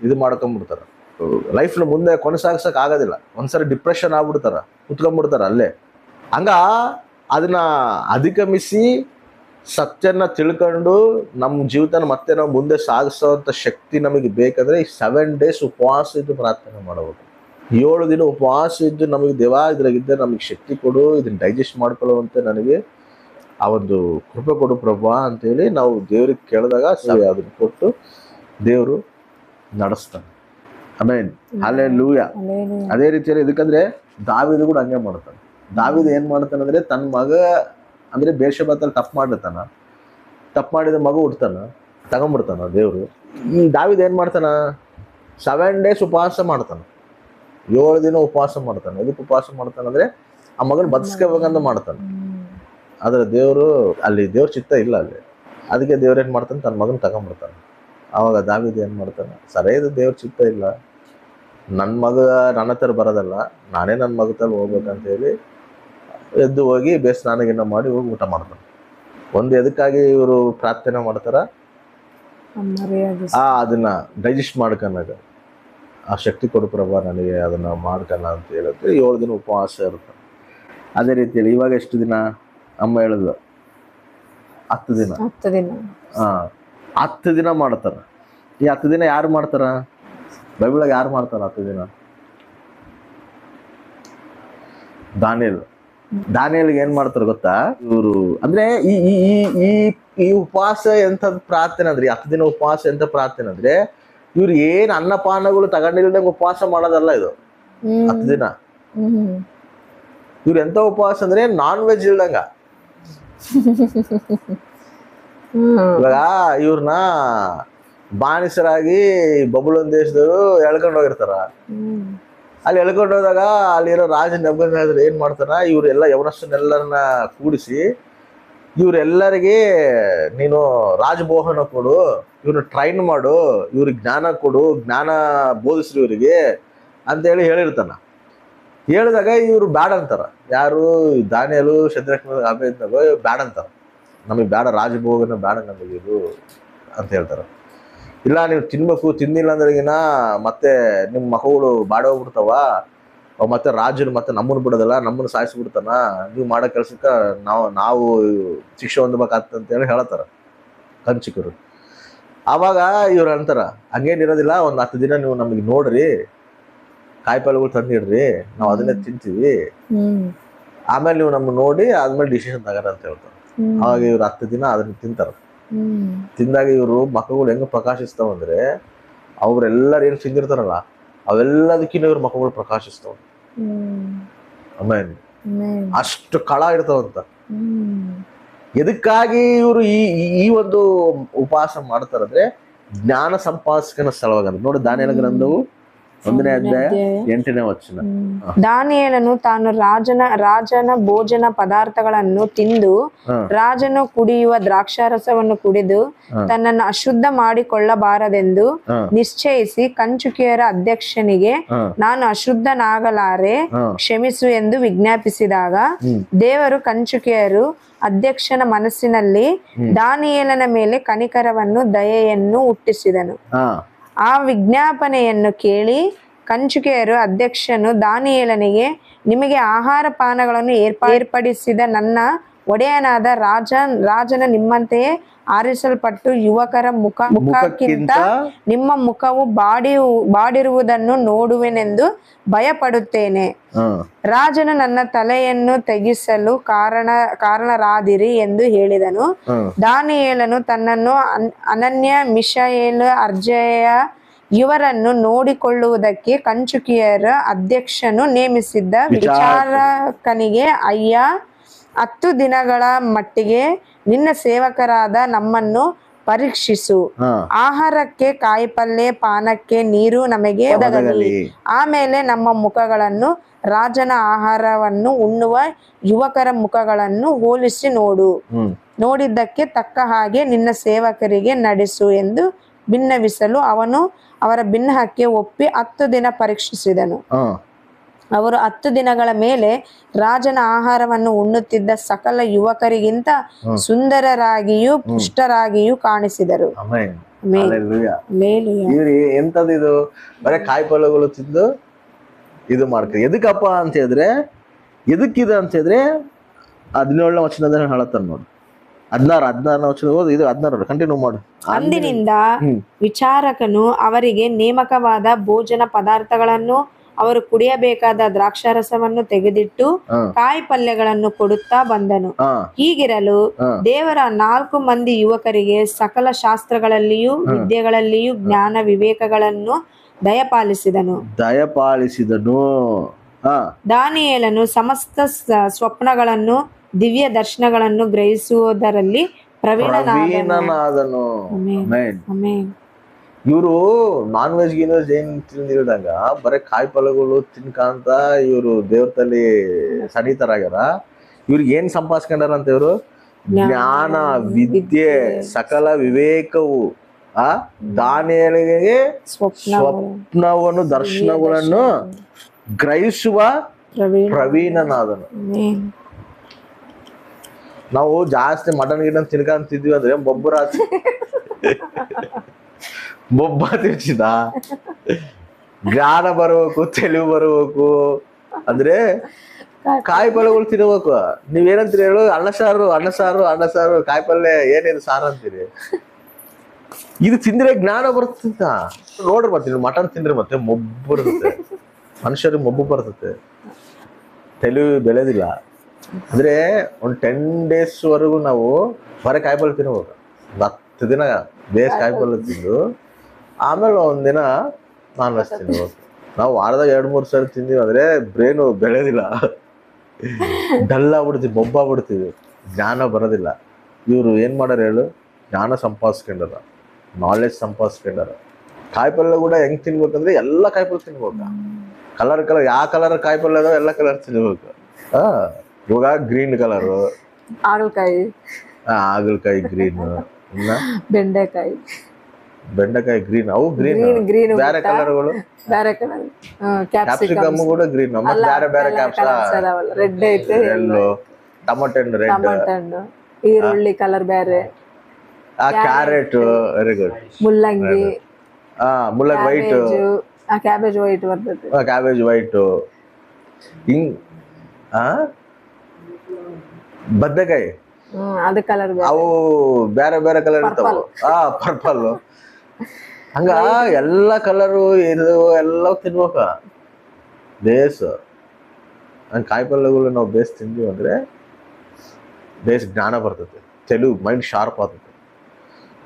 ಇದು ಮಾಡ್ಕೊಂಡ್ಬಿಡ್ತಾರ. ಲೈಫ್ನ ಮುಂದೆ ಕೊನೆಸಾಗ್ಸಕ್ ಆಗೋದಿಲ್ಲ. ಒಂದ್ಸರಿ ಡಿಪ್ರೆಷನ್ ಆಗ್ಬಿಡ್ತಾರ, ಕುತ್ಕೊಂಡ್ಬಿಡ್ತಾರ ಅಲ್ಲೇ. ಹಂಗ ಅದನ್ನ ಅಧಿಗಮಿಸಿ ಸತ್ಯನ ತಿಳ್ಕೊಂಡು ನಮ್ಮ ಜೀವಿತನ ಮತ್ತೆ ನಾವು ಮುಂದೆ ಸಾಗಿಸೋಂಥ ಶಕ್ತಿ ನಮಗೆ ಬೇಕಂದ್ರೆ ಈ 7 ಡೇಸ್ ಉಪವಾಸ ಇದ್ದು ಪ್ರಾರ್ಥನೆ ಮಾಡಬೇಕು. 7 ದಿನ ಉಪವಾಸ ಇದ್ದು ನಮಗೆ ದೇವಾ ಇದ್ರಾಗಿದ್ದ ನಮಗೆ ಶಕ್ತಿ ಕೊಡು, ಇದನ್ನ ಡೈಜೆಸ್ಟ್ ಮಾಡ್ಕೊಳ್ಳುವಂತೆ ನನಗೆ ಆ ಒಂದು ಕೃಪೆ ಕೊಡು ಪ್ರಭಾ ಅಂತೇಳಿ ನಾವು ದೇವ್ರಿಗೆ ಕೇಳಿದಾಗ ಅದನ್ನ ಕೊಟ್ಟು ದೇವರು ನಡೆಸ್ತಾನೆ. ಆಮೇನ್, ಹಲ್ಲೆಲೂಯಾ. ಅದೇ ರೀತಿಯಲ್ಲಿ ಇದಕ್ಕಂದ್ರೆ ದಾವೀದ ಕೂಡ ಹಂಗೆ ಮಾಡ್ತಾನೆ. ದಾವೀದ ಏನ್ ಮಾಡ್ತಾನ ಅಂದ್ರೆ ತನ್ನ ಮಗ ಅಂದ್ರೆ ಬೇಷಬಾತಲ್ಲಿ ತಪ್ಪು ಮಾಡಿದ ಮಗ ಹುಡ್ತಾನ, ತಗೊಂಡ್ಬಿಡ್ತಾನ ದೇವ್ರು. ಈ ದಾವೀದ ಏನ್ ಮಾಡ್ತಾನ? 7 ಡೇಸ್ ಉಪವಾಸ ಮಾಡ್ತಾನ, 7 ದಿನ ಉಪವಾಸ ಮಾಡ್ತಾನೆ. ಎದಕ್ಕೆ ಉಪವಾಸ ಮಾಡ್ತಾನಂದ್ರೆ ಆ ಮಗನ ಬದುಸ್ಕೋಬೇಕಂತ ಮಾಡ್ತಾನೆ. ಆದ್ರೆ ದೇವ್ರು ಅಲ್ಲಿ ದೇವ್ರ ಚಿತ್ತ ಇಲ್ಲ ಅಲ್ಲಿ. ಅದಕ್ಕೆ ದೇವ್ರ ಏನ್ ಮಾಡ್ತಾನೆ? ತನ್ನ ಮಗನ ತಗೊಂಡ್ಬಿಡ್ತಾನೆ. ಆವಾಗ ದಾವೀದ ಏನ್ ಮಾಡ್ತಾನೆ? ಸರಿಯಾದ ದೇವ್ರ ಚಿತ್ತ ಇಲ್ಲ, ನನ್ನ ಮಗ ನನ್ನ ಹತ್ರ ಬರೋದಲ್ಲ, ನಾನೇ ನನ್ನ ಮಗ ತಲ್ಲಿ ಹೋಗ್ಬೇಕಂತ ಹೇಳಿ ಎದ್ದು ಹೋಗಿ ಸ್ನಾನಗಿನ್ನ ಮಾಡಿ ಹೋಗಿ ಊಟ ಮಾಡ್ತಾನೆ. ಒಂದು ಎದಕ್ಕಾಗಿ ಇವರು ಪ್ರಾರ್ಥನೆ ಮಾಡ್ತಾರ? ಅದನ್ನ ಡೈಜೆಸ್ಟ್ ಮಾಡ್ಕೊಂಡಾಗ ಆ ಶಕ್ತಿ ಕೊಡು ಪ್ರಭಾ ನನಗೆ, ಅದನ್ನ ಮಾಡ್ಕಲ್ಲ ಅಂತ ಹೇಳಿದ್ರೆ 7 ದಿನ ಉಪವಾಸ ಇರುತ್ತೆ. ಅದೇ ರೀತಿಯಲ್ಲಿ ಇವಾಗ ಎಷ್ಟು ದಿನ? ಅಮ್ಮ ಹೇಳಿದ್ಲು 10 ದಿನ. 10 ದಿನ ಮಾಡ್ತಾರ. ಈ 10 ದಿನ ಯಾರು ಮಾಡ್ತಾರ? ಬೈಬಲ್ಗೆ ಯಾರು ಮಾಡ್ತಾರ 10 ದಿನ? ದಾನಿಯಲ್ಗೆ ಏನ್ ಮಾಡ್ತಾರ ಗೊತ್ತಾ? ಇವರು ಅಂದ್ರೆ ಈ ಉಪವಾಸ ಎಂಥದ್ ಪ್ರಾರ್ಥನೆ ಅಂದ್ರೆ, 10 ದಿನ ಉಪವಾಸ ಎಂತ ಪ್ರಾರ್ಥನೆ ಅಂದ್ರೆ, ಇವ್ರು ಏನ್ ಅನ್ನಪಾನಗಳು ತಗೊಂಡಿಲ್ದಂಗ ಉಪವಾಸ ಮಾಡೋದಲ್ಲ ಇದು. 10 ದಿನ ಇವ್ರು ಎಂತ ಉಪವಾಸ ಅಂದ್ರೆ ನಾನ್ ವೆಜ್ ಇಲ್ದಂಗ. ಇವಾಗ ಇವ್ರನ್ನ ಬಾನಿಸರಾಗಿ ಬಬುಲೋನ್ ದೇಶದವರು ಎಳ್ಕೊಂಡು ಹೋಗಿರ್ತಾರ. ಅಲ್ಲಿ ಎಳ್ಕೊಂಡು ಹೋದಾಗ ಅಲ್ಲಿರೋ ರಾಜ ನೆಬೂಕದ್ನೆಚ್ಚರ್ ಏನ್ ಮಾಡ್ತಾರ? ಇವ್ರೆಲ್ಲ ಯವನಸ್ಥನೆಲ್ಲರನ್ನ ಕೂಡಿಸಿ ಇವರೆಲ್ಲರಿಗೆ ನೀನು ರಾಜಭೋಹನ ಕೊಡು, ಇವ್ರನ್ನ ಟ್ರೈನ್ ಮಾಡು, ಇವ್ರಿಗೆ ಜ್ಞಾನ ಕೊಡು, ಜ್ಞಾನ ಬೋಧಿಸ್ರಿ ಇವರಿಗೆ ಅಂತೇಳಿ ಹೇಳಿರ್ತಾನ. ಹೇಳಿದಾಗ ಇವ್ರು ಬ್ಯಾಡ ಅಂತಾರ. ಯಾರು ದಾನಿಯಲು ಶದ್ರಕ್ ಅಬೇದ್ನೆಗೋ ಬ್ಯಾಡ ಅಂತಾರ. ನಮಗೆ ಬೇಡ, ರಾಜಭೋಗನ ಬೇಡ ನಮಗೆ ಇದು ಅಂತ ಹೇಳ್ತಾರ. ಇಲ್ಲ ನೀವು ತಿನ್ಬೇಕು, ತಿನ್ನಿಲ್ಲ ಅಂದ್ರೆಗಿನ ಮತ್ತೆ ನಿಮ್ಮ ಮಕ್ಕಳು ಬಾಡೋಗ್ಬಿಡ್ತಾವ, ಮತ್ತೆ ರಾಜರು ಮತ್ತೆ ನಮ್ಮನ್ನು ಬಿಡೋದಲ್ಲ, ನಮ್ಮನ್ನು ಸಾಯಿಸ್ಬಿಡ್ತಾನ, ನೀವು ಮಾಡೋ ಕೆಲ್ಸಕ್ಕೆ ನಾವು ಶಿಕ್ಷೆ ಹೊಂದಬೇಕಾಗ್ತದೆ ಅಂತೇಳಿ ಹೇಳ್ತಾರ ಕಂಚಿಕರು. ಆವಾಗ ಇವ್ರು ಅಂತಾರ ಹಂಗೇನಿರೋದಿಲ್ಲ, ಒಂದು 10 ದಿನ ನೀವು ನಮಗೆ ನೋಡ್ರಿ, ಕಾಯಿಪಲ್ಲೆಗಳು ತಂದಿಡ್ರಿ, ನಾವು ಅದನ್ನೇ ತಿಂತೀವಿ, ಆಮೇಲೆ ನೀವು ನಮ್ಗೆ ನೋಡಿ ಆದ್ಮೇಲೆ ಡಿಸಿಷನ್ ತಗೋರ ಅಂತ ಹೇಳ್ತಾರೆ. ಅವಾಗ ಇವ್ರು 10 ದಿನ ಅದನ್ನ ತಿಂತಾರ. ತಿಂದಾಗ ಇವರು ಮಕ್ಕಳು ಹೆಂಗ ಪ್ರಕಾಶಿಸ್ತಾವಂದ್ರೆ ಅವ್ರೆಲ್ಲರೂ ಏನು ತಿಂದಿರ್ತಾರಲ್ಲ ಅವೆಲ್ಲದಕ್ಕಿಂತ ಇವ್ರ ಮಕ್ಕಳು ಪ್ರಕಾಶಿಸ್ತಾವ. ಆಮೇಲೆ ಅಷ್ಟು ಕಳ ಇರ್ತಾವಂತ. ಎದಕ್ಕಾಗಿ ಇವರು ಈ ಒಂದು ಉಪವಾಸ ಮಾಡ್ತಾರಂದ್ರೆ ಜ್ಞಾನ ಸಂಪಾದಕನ ಸಲುವಾಗಿ. ನೋಡಿ ದಾನಿಯೇಲ ಗ್ರಂಥವು 1ನೇ ಅಧ್ಯಾಯ 8ನೇ ವಚನ. ದಾನಿಯೇಲನು ತಾನು ರಾಜನ ಭೋಜನ ಪದಾರ್ಥಗಳನ್ನು ತಿಂದು ರಾಜನು ಕುಡಿಯುವ ದ್ರಾಕ್ಷಾರಸವನ್ನು ಕುಡಿದು ತನ್ನನ್ನು ಅಶುದ್ಧ ಮಾಡಿಕೊಳ್ಳಬಾರದೆಂದು ನಿಶ್ಚಯಿಸಿ ಕಂಚುಕಿಯರ ಅಧ್ಯಕ್ಷನಿಗೆ ನಾನು ಅಶುದ್ಧನಾಗಲಾರೆ, ಕ್ಷಮಿಸು ಎಂದು ವಿಜ್ಞಾಪಿಸಿದಾಗ ದೇವರು ಕಂಚುಕಿಯರು ಅಧ್ಯಕ್ಷನ ಮನಸ್ಸಿನಲ್ಲಿ ದಾನಿಯೇಲನ ಮೇಲೆ ಕನಿಕರವನ್ನು ದಯೆಯನ್ನು ಹುಟ್ಟಿಸಿದನು. ಆ ವಿಜ್ಞಾಪನೆಯನ್ನು ಕೇಳಿ ಕಂಚುಕಿಯರು ಅಧ್ಯಕ್ಷನು ದಾನಿಯೇಲನಿಗೆ, ನಿಮಗೆ ಆಹಾರ ಪಾನಗಳನ್ನು ಏರ್ಪಡಿಸಿದ ನನ್ನ ಒಡೆಯನಾದ ರಾಜನ ನಿಮ್ಮಂತೆಯೇ ಆರಿಸಲ್ಪಟ್ಟು ಯುವಕರ ಮುಖಕ್ಕಿಂತ ನಿಮ್ಮ ಮುಖವು ಬಾಡಿರುವುದನ್ನು ನೋಡುವೆನೆಂದು ಭಯಪಡುತ್ತೇನೆ. ರಾಜನು ನನ್ನ ತಲೆಯನ್ನು ತೆಗೆಸಲು ಕಾರಣರಾದಿರಿ ಎಂದು ಹೇಳಿದನು. ದಾನಿಯೇಲನು ತನ್ನನ್ನು ಅನನ್ಯ, ಮಿಶಾಯೇಲ್, ಅಜರ್ಯ ಇವರನ್ನು ನೋಡಿಕೊಳ್ಳುವುದಕ್ಕೆ ಕಂಚುಕಿಯರ ಅಧ್ಯಕ್ಷನು ನೇಮಿಸಿದ್ದ ವಿಚಾರಕನಿಗೆ, ಅಯ್ಯ, 10 ದಿನಗಳ ಮಟ್ಟಿಗೆ ನಿನ್ನ ಸೇವಕರಾದ ನಮ್ಮನ್ನು ಪರೀಕ್ಷಿಸು. ಆಹಾರಕ್ಕೆ ಕಾಯಿಪಲ್ಯ, ಪಾನಕ್ಕೆ ನೀರು ನಮಗೆ ಒದಗಲಿ. ಆಮೇಲೆ ನಮ್ಮ ಮುಖಗಳನ್ನು ರಾಜನ ಆಹಾರವನ್ನು ಉಣ್ಣುವ ಯುವಕರ ಮುಖಗಳನ್ನು ಹೋಲಿಸಿ ನೋಡು. ನೋಡಿದ್ದಕ್ಕೆ ತಕ್ಕ ಹಾಗೆ ನಿನ್ನ ಸೇವಕರಿಗೆ ನಡೆಸು ಎಂದು ಭಿನ್ನವಿಸಲು ಅವನು ಅವರ ಭಿನ್ನಹಕ್ಕೆ ಒಪ್ಪಿ 10 ದಿನ ಪರೀಕ್ಷಿಸಿದನು. ಅವರು 10 ದಿನಗಳ ಮೇಲೆ ರಾಜನ ಆಹಾರವನ್ನು ಉಣ್ಣುತ್ತಿದ್ದ ಸಕಲ ಯುವಕರಿಗಿಂತ ಸುಂದರರಾಗಿಯೂ ಪುಷ್ಟರಾಗಿಯೂ ಕಾಣಿಸಿದರು. ಎಂತದ್ದು ಇದು? ಬರೀ ಕಾಯಿಪಲ್ಯಗಳು ತಿಂದು ಇದು ಮಾಡ್ತಾರೆ. ಎದಕ್ಕಪ್ಪ ಅಂತ ಹೇಳಿದ್ರೆ, ಎದಕ್ಕಿದೆ ಅಂತ ಹೇಳಿದ್ರೆ 17ನೇ ವಚನದ ಹೇಳತ್ತಾರ ನೋಡಿ. 16ನೇ ವಚನ ಓದು, ಇದು 16 ಕಂಟಿನ್ಯೂ ಮಾಡು. ಅಂದಿನಿಂದ ವಿಚಾರಕನು ಅವರಿಗೆ ನೇಮಕವಾದ ಭೋಜನ ಪದಾರ್ಥಗಳನ್ನು, ಅವರು ಕುಡಿಯಬೇಕಾದ ದ್ರಾಕ್ಷಾರಸವನ್ನು ತೆಗೆದಿಟ್ಟು ಕಾಯಿ ಪಲ್ಯಗಳನ್ನು ಕೊಡುತ್ತಾ ಬಂದನು. ಹೀಗಿರಲು ದೇವರ 4 ಮಂದಿ ಯುವಕರಿಗೆ ಸಕಲ ಶಾಸ್ತ್ರಗಳಲ್ಲಿಯೂ ವಿದ್ಯೆಗಳಲ್ಲಿಯೂ ಜ್ಞಾನ ವಿವೇಕಗಳನ್ನು ದಯಪಾಲಿಸಿದನು. ದಾನಿಯೇಲನು ಸಮಸ್ತ ಸ್ವಪ್ನಗಳನ್ನು ದಿವ್ಯ ದರ್ಶನಗಳನ್ನು ಗ್ರಹಿಸುವುದರಲ್ಲಿ ಪ್ರವೀಣನಾದನು. ಇವರು ನಾನ್ ವೆಜ್ ಗಿನ್ವೆಜ್ ಏನ್ ತಿಂದಿಲ್ದಂಗ ಬರೀ ಕಾಯಿಪಲ್ಯಗಳು ತಿನ್ಕಂತ ಇವರು ದೇವ್ರಲ್ಲಿ ಸನ್ನಿಹಿತರಾಗ್ಯಾರ. ಇವ್ರಿಗೆ ಏನ್ ಸಂಪಾದಿಸ್ಕೊಂಡಾರ ಅಂತ ಇವರು ಜ್ಞಾನ, ವಿದ್ಯೆ, ಸಕಲ ವಿವೇಕವು, ದಾನಿಯೇಲನಿಗೆ ಸ್ವಪ್ನವನ್ನು, ದರ್ಶನಗಳನ್ನು ಗ್ರಹಿಸುವ ಪ್ರವೀಣನಾದನು. ನಾವು ಜಾಸ್ತಿ ಮಟನ್ ಗಿಟನ್ ತಿನ್ಕಂತಿದ್ವಿ ಅಂದ್ರೆ ಮೊಬ್ಬ ತಿರ್ಚಿದ ಜ್ಞಾನ ಬರ್ಬೇಕು, ತಿಳಿವು ಬರ್ಬೇಕು ಅಂದ್ರೆ ಕಾಯಿ ಪಲ್ಯಗಳು ತಿನ್ಬೇಕು. ನೀವೇನಂತೀರಿ ಹೇಳು? ಅನ್ನ ಸಾರು ಕಾಯಿ ಪಲ್ಯ ಏನೇನು ಸಾರು ಅಂತೀರಿ. ಇದು ತಿಂದ್ರೆ ಜ್ಞಾನ ಬರ್ತಂತ ನೋಡ್ರಿ. ಬರ್ತೀನಿ ಮಟನ್ ತಿಂದ್ರೆ ಮತ್ತೆ ಮೊಬ್ಬು ಬರ್ತದೆ, ಮನುಷ್ಯರಿಗೆ ಮೊಬ್ಬು ಬರ್ತದೆ, ತಿಳಿವು ಬೆಳೆದಿಲ್ಲ. ಅಂದ್ರೆ ಒಂದು 10 days ವರೆಗೂ ನಾವು ಬರೀ ಕಾಯಿಪಲ್ಯ ತಿನ್ಬೇಕು. 10 ದಿನ ಬೇಸ್ ಕಾಯಿಪಲ್ಯ ತಿಂದು ಆಮೇಲೆ ಒಂದಿನ ನಾನ್ ವೆಜ್ ತಿನ್ಬೇಕು. ನಾವು ವಾರದಾಗ 2-3 ಸರಿ ತಿಂದೀವಿ ಅಂದ್ರೆ ಬ್ರೇನು ಬೆಳೆದಿಲ್ಲ, ಡಲ್ ಆಗ್ಬಿಡ್ತೀವಿ, ಮೊಬ್ಬಾಗ್ಬಿಡ್ತೀವಿ, ಜ್ಞಾನ ಬರೋದಿಲ್ಲ. ಇವರು ಏನ್ ಮಾಡಾರ ಹೇಳು? ಜ್ಞಾನ ಸಂಪಾದಿಸ್ಕೊಂಡಾರ, ನಾಲೆಜ್ ಸಂಪಾದಿಸ್ಕೊಂಡಾರ. ಕಾಯಿಪಲ್ಯ ಕೂಡ ಹೆಂಗ್ ತಿನ್ಬೇಕಂದ್ರೆ ಎಲ್ಲ ಕಾಯಿಪಲ್ಯ ತಿನ್ಬೇಕು. ಕಲರ್ ಯಾವ ಕಲರ್ ಕಾಯಿಪಲ್ಯ ಅದಾವ ಎಲ್ಲ ಕಲರ್ ತಿನ್ಬೇಕು. ಇವಾಗ ಗ್ರೀನ್ ಕಲರು ಹಾಗಲಕಾಯಿ ಗ್ರೀನ್, ಬೆಂಡೆಕಾಯಿ, ಬೆಂಡೆಕಾಯಿ ಗ್ರೀನ್, ಅವು ಗ್ರೀನ್ ಗ್ರೀನ್ ಬೇರೆ ಕಲರ್ಗಳು. ಬೇರೆ ಕಲರ್ ಕ್ಯಾಪ್ಸಿಕಮ್ ಕೂಡ ಗ್ರೀನ್, ಮತ್ತೆ ಬೇರೆ ಬೇರೆ ಕ್ಯಾಪ್ಸಿಕಮ್ ರೆಡ್ ಐತೆ, ಎಲ್ಲೋ, ಟೊಮೆಟೊ ರೆಡ್, ಟಮಾಟೋ ಹಣ್ಣು, ಈರುಳ್ಳಿ ಕಲರ್ ಬೇರೆ, ಕ್ಯಾರೆಟ್ ವೆರಿ ಗುಡ್, ಮುಲ್ಲಂಗಿ, ಮುಲ್ಲಂಗಿ ವೈಟ್, ಕ್ಯಾಬೇಜ್ ವೈಟ್ ಬರ್ತದೆ, ಕ್ಯಾಬೇಜ್ ವೈಟ್, ಹಿಂಗ್ ಬದನೆಕಾಯಿ ಅದು ಕಲರ್ ಅವು ಬೇರೆ ಬೇರೆ ಕಲರ್ ಇರ್ತಾವ, ಪರ್ಪಲ್. ಹಂಗ ಎಲ್ಲ ಕಲರು ಇದು ಎಲ್ಲ ತಿನ್ಬೇಕ ಬೇಸ್. ಹಂಗೆ ಕಾಯಿಪಲ್ಯಗಳು ನಾವು ಬೇಸ್ ತಿಂದೀವಿ ಅಂದ್ರೆ ಬೇಸ್ ಜ್ಞಾನ ಬರ್ತೈತೆ, ತೆಲುಗು ಮೈಂಡ್ ಶಾರ್ಪ್ ಆಗ್ತೈತೆ.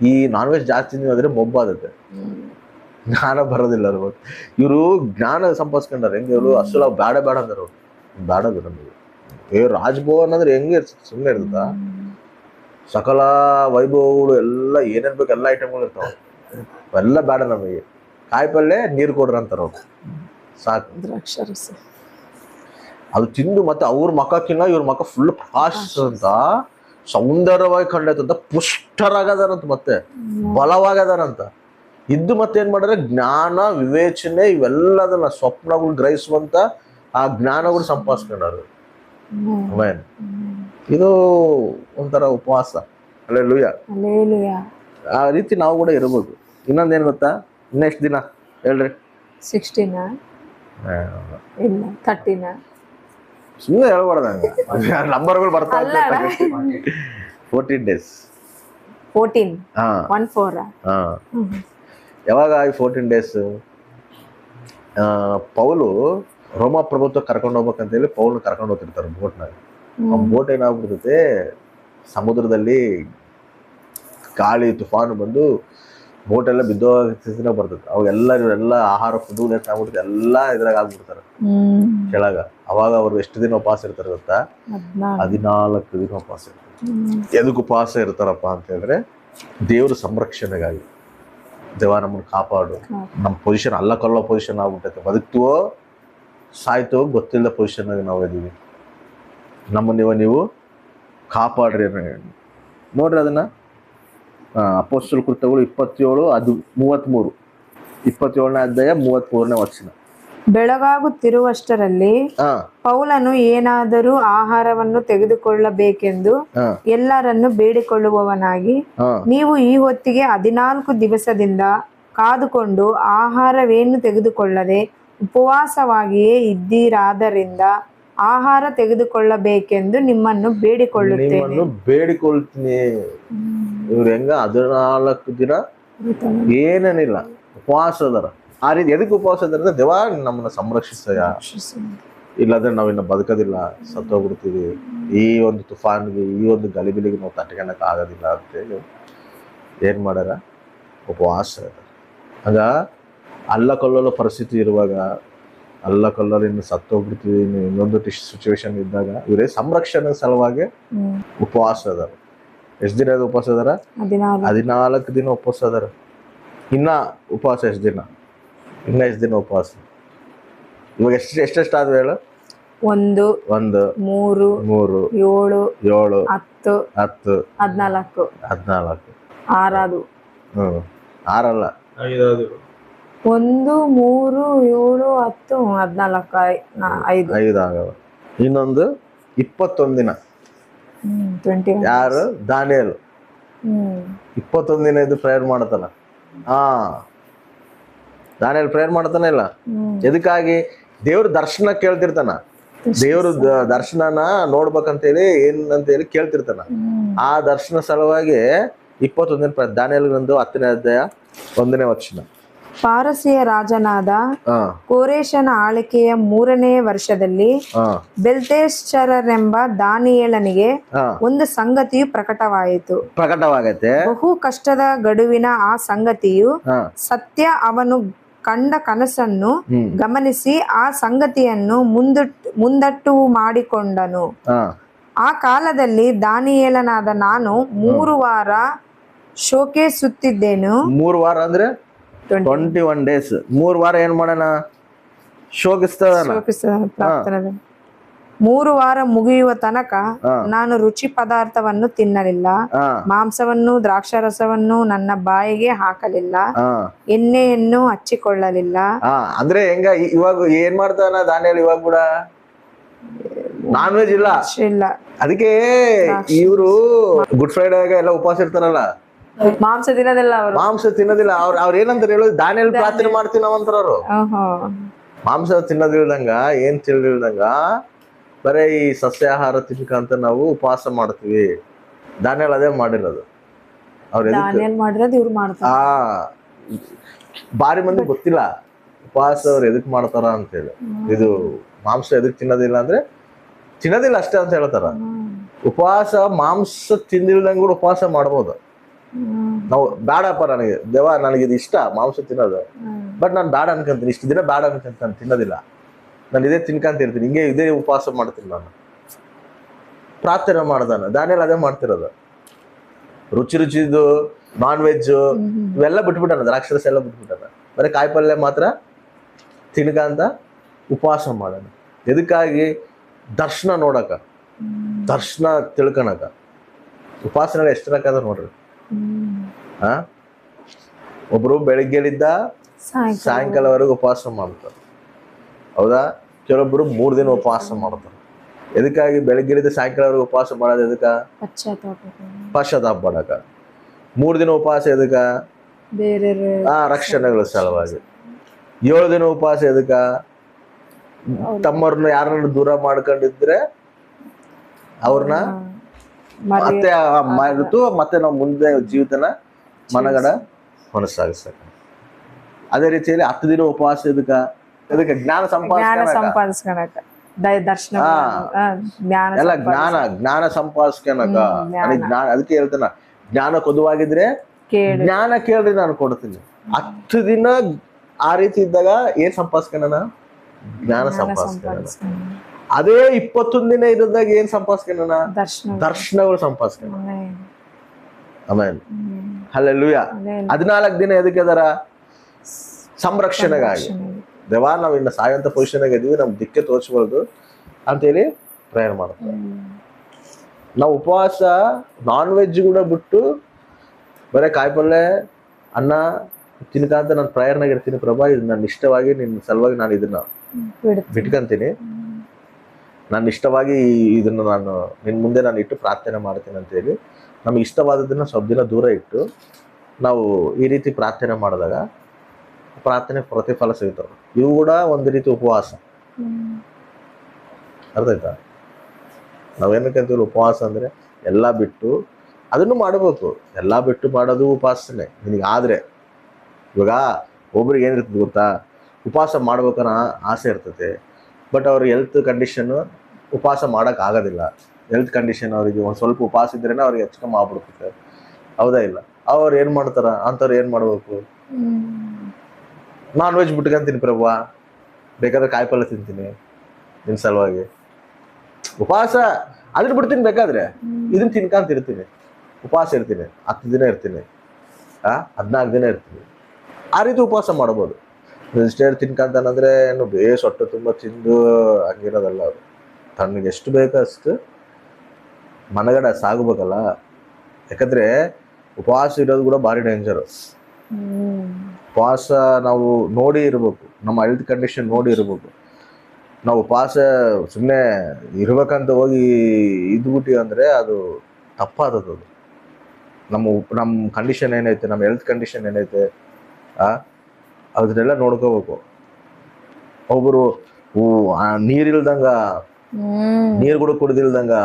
ಈ ನಾನ್ ವೆಜ್ ಜಾಸ್ತಿ ತಿಂದೀವಿ ಅಂದ್ರೆ ಮೊಬ್ಬಾದತ್ತೆ, ಜ್ಞಾನ ಬರೋದಿಲ್ಲ ಅವ್ರು. ಇವರು ಜ್ಞಾನ ಸಂಪಾದಿಸ್ಕೊಂಡಾರ. ಹೆಂಗೆ ಇವರು ಅಸಲು ಬೇಡ ಬೇಡ ಅಂದ್ರೆ ಅವ್ರು ಬೇಡದು ನಮಗೆ. ರಾಜ್ಭವನ್ ಅಂದ್ರೆ ಹೆಂಗೆ ಸುಮ್ಮನೆ ಇರ್ತದ, ಸಕಲ ವೈಭವಗಳು ಎಲ್ಲ ಏನೇನ್ ಬೇಕು ಎಲ್ಲ ಐಟಮ್ಗಳು ಇರ್ತಾವ, ಎಲ್ಲ ಬೇಡ ನಮಗೆ. ಕಾಯಿಪಲ್ಲೆ ನೀರು ಕೊಡ್ರಿ ಅಂತಾರ ಅವ್ರು, ಸಾಕು. ದ್ರಾಕ್ಷಾರಸ ಅದು ತಿಂದು ಮತ್ತೆ ಅವ್ರ ಮಕ್ಕಕ್ಕಿನ್ನ ಇವ್ರ ಮಕ್ಕ ಫುಲ್ ಫಾಸ್ಟ್ ಅಂತ ಸೌಂದರ್ಯವಾಗಿ ಕಂಡೈತಂತ, ಪುಷ್ಟರಾಗದಾರಂತ, ಮತ್ತೆ ಬಲವಾಗದಾರಂತ. ಇದ್ದು ಮತ್ತೆ ಏನ್ ಮಾಡ್ಯಾರ, ಜ್ಞಾನ ವಿವೇಚನೆ ಇವೆಲ್ಲದನ್ನ ಸ್ವಪ್ನಗಳು ಗ್ರಹಿಸುವಂತ ಆ ಜ್ಞಾನಗಳು ಸಂಪಾದಿಸ್ಕೊಂಡಾರು. ಇದು ಒಂಥರ ಉಪವಾಸ. ಅಲ್ಲೆಲ್ಲೂಯ. ಆ ರೀತಿ ನಾವು ಕೂಡ ಇರಬಹುದು. ಇನ್ನೊಂದೇನು ಗೊತ್ತಾ, ಇನ್ನೆಷ್ಟು ದಿನ ಹೇಳ್ರಿ? 16 ಇಲ್ಲ 13 ಸುಮ್ಮನೆ ಹೇಳ್ಬಾರ್ದ, ನಂಬರ್ಗಳು ಬರ್ತಾ 14 days. 14 ಯಾವಾಗ ಈ 14 days? ಪೌಲು ರೋಮ ಪ್ರಭುತ್ವ ಕರ್ಕೊಂಡು ಹೋಗ್ಬೇಕಂತ ಹೇಳಿ ಪೌಲ್ನ ಕರ್ಕೊಂಡು ಹೋಗ್ತಿರ್ತಾರೆ ಬೋಟ್ನಾಗ. ಆ ಬೋಟ್ ಏನಾಗ್ಬಿಡ್ತೈತೆ, ಸಮುದ್ರದಲ್ಲಿ ಗಾಳಿ ತುಫಾನು ಬಂದು ಬೋಟ್ ಎಲ್ಲ ಬಿದ್ದೋಗ ಬರ್ತೈತೆ. ಅವಾಗೆಲ್ಲ ಆಹಾರ ಫುಡ್ ಆಗ್ಬಿಡ್ತದೆ, ಎಲ್ಲ ಇದ್ರಾಗ ಆಗ್ಬಿಡ್ತಾರೆ ಕೆಳಗ. ಅವಾಗ ಅವ್ರು ಎಷ್ಟು ದಿನ ಉಪವಾಸ ಇರ್ತಾರೆ ಗೊತ್ತಾ? 14 ದಿನ ಉಪವಾಸ ಇರ್ತಾರೆ. ಎದಕ್ಕೆ ಉಪವಾಸ ಇರ್ತಾರಪ್ಪ ಅಂತ ಹೇಳಿದ್ರೆ, ದೇವ್ರ ಸಂರಕ್ಷಣೆಗಾಗಿ. ದೇವ ನಮ್ಮನ್ನು ಕಾಪಾಡು. ನಮ್ಮ ಪೊಸಿಷನ್ ಅಲ್ಲ ಕಲ್ಲೋ ಪೊಸಿಷನ್ ಆಗ್ಬಿಟ್ಟೈತೆ, ಬದುಕ್ತೀವೋ ಸಾಯ್ತೋ ಗೊತ್ತಿಲ್ಲದ ಪೊಸಿಷನ್ನಾಗ ನಾವು ಇದೀವಿ. ನಮ್ಮನ್ನ ನೀವು ಕಾಪಾಡ್ರಿ ನೋಡ್ರಿ ಅದನ್ನ. ಅಪೊಸ್ತಲ ಕೃತ್ಯಗಳು 27 ಅದು 33, 27ನೇ ಅಧ್ಯಾಯ 33ನೇ ವಚನ. ಬೆಳಗಾಗುತ್ತಿರುವಷ್ಟರಲ್ಲಿ ಪೌಲನು ಏನಾದರೂ ಆಹಾರವನ್ನು ತೆಗೆದುಕೊಳ್ಳಬೇಕೆಂದು ಎಲ್ಲರನ್ನು ಬೇಡಿಕೊಳ್ಳುವವನಾಗಿ, ನೀವು ಈ ಹೊತ್ತಿಗೆ 14 ದಿವಸದಿಂದ ಕಾದುಕೊಂಡು ಆಹಾರವೇನು ತೆಗೆದುಕೊಳ್ಳದೆ ಉಪವಾಸವಾಗಿಯೇ ಇದ್ದೀರಾದ್ದರಿಂದ ಆಹಾರ ತೆಗೆದುಕೊಳ್ಳಬೇಕೆಂದು ನಿಮ್ಮನ್ನು ಬೇಡಿಕೊಳ್ತೀನಿ. ಇವ್ರು ಹೆಂಗ 14 ದಿನ ಏನೇನಿಲ್ಲ ಉಪವಾಸ ಅದಾರ. ಆ ರೀತಿ ಎದಕ್ಕೆ ಉಪವಾಸ ಅದಾರ? ದೇವ ನಮ್ಮನ್ನ ಸಂರಕ್ಷಿಸಯ, ಇಲ್ಲಾಂದ್ರೆ ನಾವಿನ್ನ ಬದುಕೋದಿಲ್ಲ, ಸತ್ತೋಗ್ಬಿಡ್ತೀವಿ. ಈ ಒಂದು ತುಫಾನ್ಗೆ, ಈ ಒಂದು ಗಲಿಬಿಲಿಗೆ ನಾವು ತಟ್ಕೊಳಕ್ ಆಗೋದಿಲ್ಲ ಅಂತೇಳಿ ಏನ್ ಮಾಡ್ಯಾರ? ಉಪವಾಸ ಅದ. ಆಗ ಅಲ್ಲ ಕಲ್ಲೋಲ ಪರಿಸ್ಥಿತಿ ಇರುವಾಗ, ಅಲ್ಲ ಕಲ್ಲೋಲ ಇನ್ನು ಸತ್ತೋಗ್ಬಿಡ್ತೀವಿ, ಇನ್ನೊಂದು ಸಿಚುವೇಶನ್ ಇದ್ದಾಗ ಇವರೇ ಸಂರಕ್ಷಣೆ ಸಲುವಾಗಿ ಉಪವಾಸ ಅದಾರ. ಎಷ್ಟು ದಿನ ಉಪವಾಸ ಅದಾರ? 14 ದಿನ ಉಪವಾಸ ಅದಾರ. ಇನ್ನ ಉಪವಾಸ ಎಷ್ಟು ದಿನ? ಇನ್ನ ಎಷ್ಟು ದಿನ ಉಪವಾಸ? ಇವಾಗ ಎಷ್ಟೆಷ್ಟು ಆದ್ವು ಹೇಳು? 1 3 7 10 14 6 6 5 ಆಗವ. ಇನ್ನೊಂದು 21 ದಿನ. ಯಾರು? ದಾನಿಯೇಲ್ 21 ದಿನ ಇದು ಪ್ರೇಯರ್ ಮಾಡ್ತಾನ. ದಾನಿಯೇಲ್ ಪ್ರೇಯರ್ ಮಾಡ್ತಾನೆ ಇಲ್ಲ? ಎದಕ್ಕಾಗಿ? ದೇವ್ರ ದರ್ಶನ ಕೇಳ್ತಿರ್ತಾನ. ದೇವ್ರ ದರ್ಶನನ ನೋಡ್ಬೇಕಂತೇಳಿ ಏನಂತೇಳಿ ಕೇಳ್ತಿರ್ತಾನ. ಆ ದರ್ಶನ ಸಲುವಾಗಿ 21 ದಿನ ದಾನಿಯೇಲ್ 10ನೇ ಅಧ್ಯಾಯ 1ನೇ ವಚನ. ಪಾರಸಿಯ ರಾಜನಾದ ಕೋರೇಶನ ಆಳ್ವಿಕೆಯ 3ನೇ ವರ್ಷದಲ್ಲಿ ಬೆಲ್ತೆಶಚ್ಚರನೆಂಬ ದಾನಿಯೇಲನಿಗೆ ಒಂದು ಸಂಗತಿಯು ಪ್ರಕಟವಾಗೈತೆ. ಬಹು ಕಷ್ಟದ ಗಡುವಿನ ಆ ಸಂಗತಿಯು ಸತ್ಯ. ಅವನು ಕಂಡ ಕನಸನ್ನು ಗಮನಿಸಿ ಆ ಸಂಗತಿಯನ್ನು ಮುಂದಟ್ಟು ಮಾಡಿಕೊಂಡನು. ಆ ಕಾಲದಲ್ಲಿ ದಾನಿಯೇಲನಾದ ನಾನು 3 ವಾರ ಶೋಕಿಸುತ್ತಿದ್ದೆನು. 3 ವಾರ ಅಂದ್ರೆ 21 days. 3 ವಾರ ಏನ್ ಮಾಡೋಣ? ಶೋಕಿಸ್ತಾನ. 3 ವಾರ ಮುಗಿಯುವ ತನಕ ಹಾ. ನಾನು ರುಚಿ ಪದಾರ್ಥವನ್ನು ತಿನ್ನಲಿಲ್ಲ, ಹಾ ಮಾಂಸವನ್ನು ದ್ರಾಕ್ಷಾರಸವನ್ನು ನನ್ನ ಬಾಯಿಗೆ ಹಾಕಲಿಲ್ಲ, ಹಾ ಎಣ್ಣೆಯನ್ನು ಹಚ್ಚಿಕೊಳ್ಳಲಿಲ್ಲ. ಹಾ ಅಂದ್ರೆ ಹೆಂಗ ಇವಾಗ ಏನ್ ಮಾಡ್ತಾನ ದಾನಿಯೇಲ್ ಇವಾಗ ಕೂಡ ನಾನ್ ವೆಜ್ ಇಲ್ಲ. ಇಲ್ಲ, ಅದಕ್ಕೆ ಇವರು ಗುಡ್ ಫ್ರೈಡೆ ಎಲ್ಲ ಉಪವಾಸ ಇರ್ತಾರಲ್ಲ, ಮಾಂಸ ತಿನ್ನೋದಿಲ್ಲ ಅವರು. ಮಾಂಸ ತಿನ್ನೋದಿಲ್ಲ. ಅವ್ರ ಏನಂತಾರೆ ಹೇಳೋದು, ದಾನಿಯೇಲ್ ಪ್ರಾರ್ಥನೆ ಮಾಡ್ತೀವಿ ನಾವಂತಾರ ಅವರು. ಮಾಂಸ ತಿನ್ನೋದಿಲ್ದಂಗ ಏನ್ ತಿಳಿದಿಲ್ದಂಗ ಬರೇ ಈ ಸಸ್ಯಾಹಾರ ತಿನ್ಕಂತ ನಾವು ಉಪವಾಸ ಮಾಡ್ತೀವಿ. ದಾನಿಯೇಲ್ ಅದೇ ಮಾಡಿರೋದು. ಅವ್ರ ಮಾಡಿರೋದು ಇವ್ರು ಮಾಡ್ತಾರೆ. ಬಾರಿ ಮಂದಿ ಗೊತ್ತಿಲ್ಲ ಉಪವಾಸ ಅವ್ರು ಎದಕ್ ಮಾಡ್ತಾರ ಅಂತೇಳಿ. ಇದು ಮಾಂಸ ಎದಕ್ ತಿನ್ನೋದಿಲ್ಲ ಅಂದ್ರೆ ತಿನ್ನೋದಿಲ್ಲ ಅಷ್ಟೇ ಅಂತ ಹೇಳ್ತಾರ. ಉಪವಾಸ ಮಾಂಸ ತಿಂದಿಲ್ದಂಗ ಕೂಡ ಉಪವಾಸ ಮಾಡ್ಬೋದು. ನಾವು ಬೇಡಪ್ಪ, ನನಗೆ ದೇವ ನನಗೆ ಇದು ಇಷ್ಟ ಮಾಂಸ ತಿನ್ನೋದು, ಬಟ್ ನಾನು ಬೇಡ ಅನ್ಕೊಂತೀನಿ, ಇಷ್ಟು ದಿನ ಬೇಡ ಅನ್ಕೊಂತೀನಿ, ತಿನ್ನೋದಿಲ್ಲ, ನಾನು ಇದೇ ತಿನ್ಕಂತ ಇರ್ತೀನಿ, ಹಿಂಗೆ ಇದೇ ಉಪವಾಸ ಮಾಡ್ತೀನಿ, ನಾನು ಪ್ರಾರ್ಥನೆ ಮಾಡ್ದಾನ. ದಾನಿಯೇಲ್ ಅದೇ ಮಾಡ್ತಿರೋದು. ರುಚಿ ರುಚಿದು ನಾನ್ ವೆಜ್ ಇವೆಲ್ಲ ಬಿಟ್ಬಿಟ್ಟಾನ, ದ್ರಾಕ್ಷರಸ ಎಲ್ಲ ಬಿಟ್ಬಿಟ್ಟಾನ. ಬರೀ ಕಾಯಿಪಲ್ಯ ಮಾತ್ರ ತಿನ್ಕಂತ ಉಪವಾಸ ಮಾಡೋಣ. ಎದಕ್ಕಾಗಿ? ದರ್ಶನ ನೋಡಕ, ದರ್ಶನ ತಿಳ್ಕೊಳಕ. ಉಪವಾಸನೆಲ್ಲ ಎಷ್ಟು ರಕಾದ ನೋಡ್ರಿ. ಒಬ್ರು ಬೆಳಿಗ್ಗೆಲಿದ್ದ ಸಾಯಂಕಾಲವರೆಗೂ ಉಪವಾಸ ಮಾಡ್ತಾರೆ, ಹೌದಾ? ಕೆಲವೊಬ್ರು 3 ದಿನ ಉಪವಾಸ ಮಾಡ್ತಾರೆ. ಎದಕ್ಕಾಗಿ? ಬೆಳಿಗ್ಗೆಲಿದ್ದ ಸಾಯಂಕಾಲವರೆಗೂ ಉಪವಾಸ ಮಾಡೋದು ಎದಕ್ಕ? ಪಶ್ಚಾತ್ತಾಪ ಮಾಡಕ. 3 ದಿನ ಉಪವಾಸ ಎದಕ್ಕ? ರಕ್ಷಣೆಗಳ ಸಲುವಾಗಿ. 7 ದಿನ ಉಪವಾಸ ಎದಕ್ಕ? ತಮ್ಮವ್ರನ್ನ ಯಾರನ್ನ ದೂರ ಮಾಡ್ಕೊಂಡಿದ್ರೆ ಅವ್ರನ್ನ ಮತ್ತೆ ಮಾಡಿತು, ಮತ್ತೆ ನಾವು ಮುಂದೆ ಜೀವಿತನ ಮನಗಡ ಹೊನಸಾಗಿಸ್ತಾರೆ. ಅದೇ ರೀತಿಯಲ್ಲಿ 10 ದಿನ ಉಪವಾಸ ಎದಕ್ಕ? ಅದಕ್ಕೆ ಜ್ಞಾನ ಸಂಪಾದಿಸ್ಕೊಳಕ. ದರ್ಶನ ಎಲ್ಲ ಜ್ಞಾನ ಸಂಪಾದಿಸ್ಕೊಳಕ. ಜ್ಞಾನ, ಅದಕ್ಕೆ ಹೇಳ್ತಾನ, ಜ್ಞಾನ ಕೊದುವಾಗಿದ್ರೆ ಜ್ಞಾನ ಕೇಳ್ರಿ ನಾನು ಕೊಡ್ತೀನಿ. 10 ದಿನ ಆ ರೀತಿ ಇದ್ದಾಗ ಏನ್ ಸಂಪಾದಿಸ್ಕೊಳ? ಜ್ಞಾನ ಸಂಪಾದಿಸ್ಕೊಳ. ಅದೇ 21 ದಿನ ಇರೋದಾಗ ಏನ್ ಸಂಪಾದಿಸ್ಕೊಳ? ದರ್ಶನಗಳು ಸಂಪಾದಿಸ್ಕೊಳ. ಆಮೇಲೆ ಹಲ್ಲೆಲೂಯಾ. 14 ದಿನ ಎದಕ್ಕೆ ಅದರ? ಸಂರಕ್ಷಣೆಗಾಗಿ. ದೇವಾ ನಾವ್ ಇನ್ನ ಸಾಯಂತ ಪೊಸಿಷನ್ ಇದೀವಿ, ನಮ್ ದಿಕ್ಕೆ ತೋರಿಸ್ಬಾರ್ದು ಅಂತೇಳಿ ಪ್ರೇಯರ್ ಮಾಡ್ತಾರೆ. ನಾವು ಉಪವಾಸ ನಾನ್ ವೆಜ್ ಕೂಡ ಬಿಟ್ಟು ಬರೇ ಕಾಯಿಪಲ್ಯ ಅನ್ನ ತಿನ್ಕಂತ ನಾನು ಪ್ರೇಯರ್ನಾಗ ಇರ್ತೀನಿ. ಪ್ರಭಾ, ಇದು ನನ್ನ ಇಷ್ಟವಾಗಿ ನಿನ್ನ ಸಲುವಾಗಿ ನಾನು ಇದನ್ನ ಬಿಟ್ಕಂತೀನಿ, ನನ್ನ ಇಷ್ಟವಾಗಿ ಇದನ್ನ ನಾನು ನಿನ್ ಮುಂದೆ ನಾನು ಇಟ್ಟು ಪ್ರಾರ್ಥನೆ ಮಾಡ್ತೀನಿ ಅಂತೇಳಿ ನಮ್ಗೆ ಇಷ್ಟವಾದದನ್ನ ಸ್ವಲ್ಪ ದಿನ ದೂರ ಇಟ್ಟು ನಾವು ಈ ರೀತಿ ಪ್ರಾರ್ಥನೆ ಮಾಡಿದಾಗ ಪ್ರಾರ್ಥನೆ ಪ್ರತಿಫಲ ಸಿಗ್ತವೆ. ಇವು ಕೂಡ ಒಂದು ರೀತಿ ಉಪವಾಸ. ಅರ್ಥ ಆಯ್ತಾ? ನಾವೇನಕ್ಕಂತೀವಿ ಉಪವಾಸ ಅಂದ್ರೆ ಎಲ್ಲ ಬಿಟ್ಟು ಅದನ್ನು ಮಾಡಬೇಕು. ಎಲ್ಲ ಬಿಟ್ಟು ಮಾಡೋದು ಉಪವಾಸನೆ ನಿನಗೆ. ಆದ್ರೆ ಇವಾಗ ಒಬ್ರಿಗೆ ಏನಿರ್ತದೆ ಗೊತ್ತಾ, ಉಪವಾಸ ಮಾಡ್ಬೇಕನ್ನೋ ಆಸೆ ಇರ್ತದೆ, ಬಟ್ ಅವ್ರ ಹೆಲ್ತ್ ಕಂಡೀಷನ್ ಉಪವಾಸ ಮಾಡೋಕೆ ಆಗೋದಿಲ್ಲ. ಹೆಲ್ತ್ ಕಂಡೀಷನ್ ಅವರಿಗೆ ಒಂದು ಸ್ವಲ್ಪ ಉಪವಾಸ ಇದ್ರೇನೆ ಅವ್ರಿಗೆ ಹೆಚ್ಚು ಆಗ್ಬಿಡ್ತದೆ, ಹೌದಾ ಇಲ್ಲ? ಅವ್ರು ಏನು ಮಾಡ್ತಾರ? ಅಂಥವ್ರು ಏನು ಮಾಡ್ಬೇಕು? ನಾನ್ ವೆಜ್ ಬಿಟ್ಕೊಂತೀನಿ ಪ್ರಭು, ಬೇಕಾದ್ರೆ ಕಾಯಿಪಲ್ಯ ತಿಂತೀನಿ ನಿನ್ನ ಸಲುವಾಗಿ. ಉಪವಾಸ ಅದನ್ನ ಬಿಡ್ತೀನಿ, ಬೇಕಾದ್ರೆ ಇದನ್ನ ತಿನ್ಕಂತಿರ್ತೀನಿ, ಉಪವಾಸ ಇರ್ತೀನಿ, 10 ದಿನ ಇರ್ತೀನಿ, 14 ದಿನ ಇರ್ತೀನಿ. ಆ ರೀತಿ ಉಪವಾಸ ಮಾಡ್ಬೋದು. ವೆಜಿಟೇರಿಯನ್ ತಿನ್ಕಂತಾನಂದ್ರೆ ಏನು ಬೇಸ್ ಹೊಟ್ಟೆ ತುಂಬ ತಿಂದು ಹಂಗಿರೋದಲ್ಲ. ಅವರು ತಣ್ಣಗೆ ಎಷ್ಟು ಬೇಕೋ ಅಷ್ಟು ಮನಗಡ ಸಾಗಬೇಕಲ್ಲ. ಯಾಕಂದ್ರೆ ಉಪವಾಸ ಇರೋದು ಕೂಡ ಭಾರಿ ಡೇಂಜರು. ಉಪವಾಸ ನಾವು ನೋಡಿ ಇರ್ಬೇಕು, ನಮ್ಮ ಹೆಲ್ತ್ ಕಂಡೀಷನ್ ನೋಡಿ ಇರ್ಬೇಕು. ನಾವು ಉಪವಾಸ ಸುಮ್ಮನೆ ಇರ್ಬೇಕಂತ ಹೋಗಿ ಇದ್ಬಿಟ್ಟಿವಿ ಅಂದರೆ ಅದು ತಪ್ಪಾದದು. ನಮ್ಮ ಕಂಡೀಷನ್ ಏನೈತೆ, ನಮ್ಮ ಹೆಲ್ತ್ ಕಂಡೀಷನ್ ಏನೈತೆ ಅದನ್ನೆಲ್ಲ ನೋಡ್ಕೋಬೇಕು. ಒಬ್ಬರು ನೀರಿಲ್ದಂಗ, ನೀರು ಕೂಡ ಕುಡ್ದಿಲ್ದಂಗ,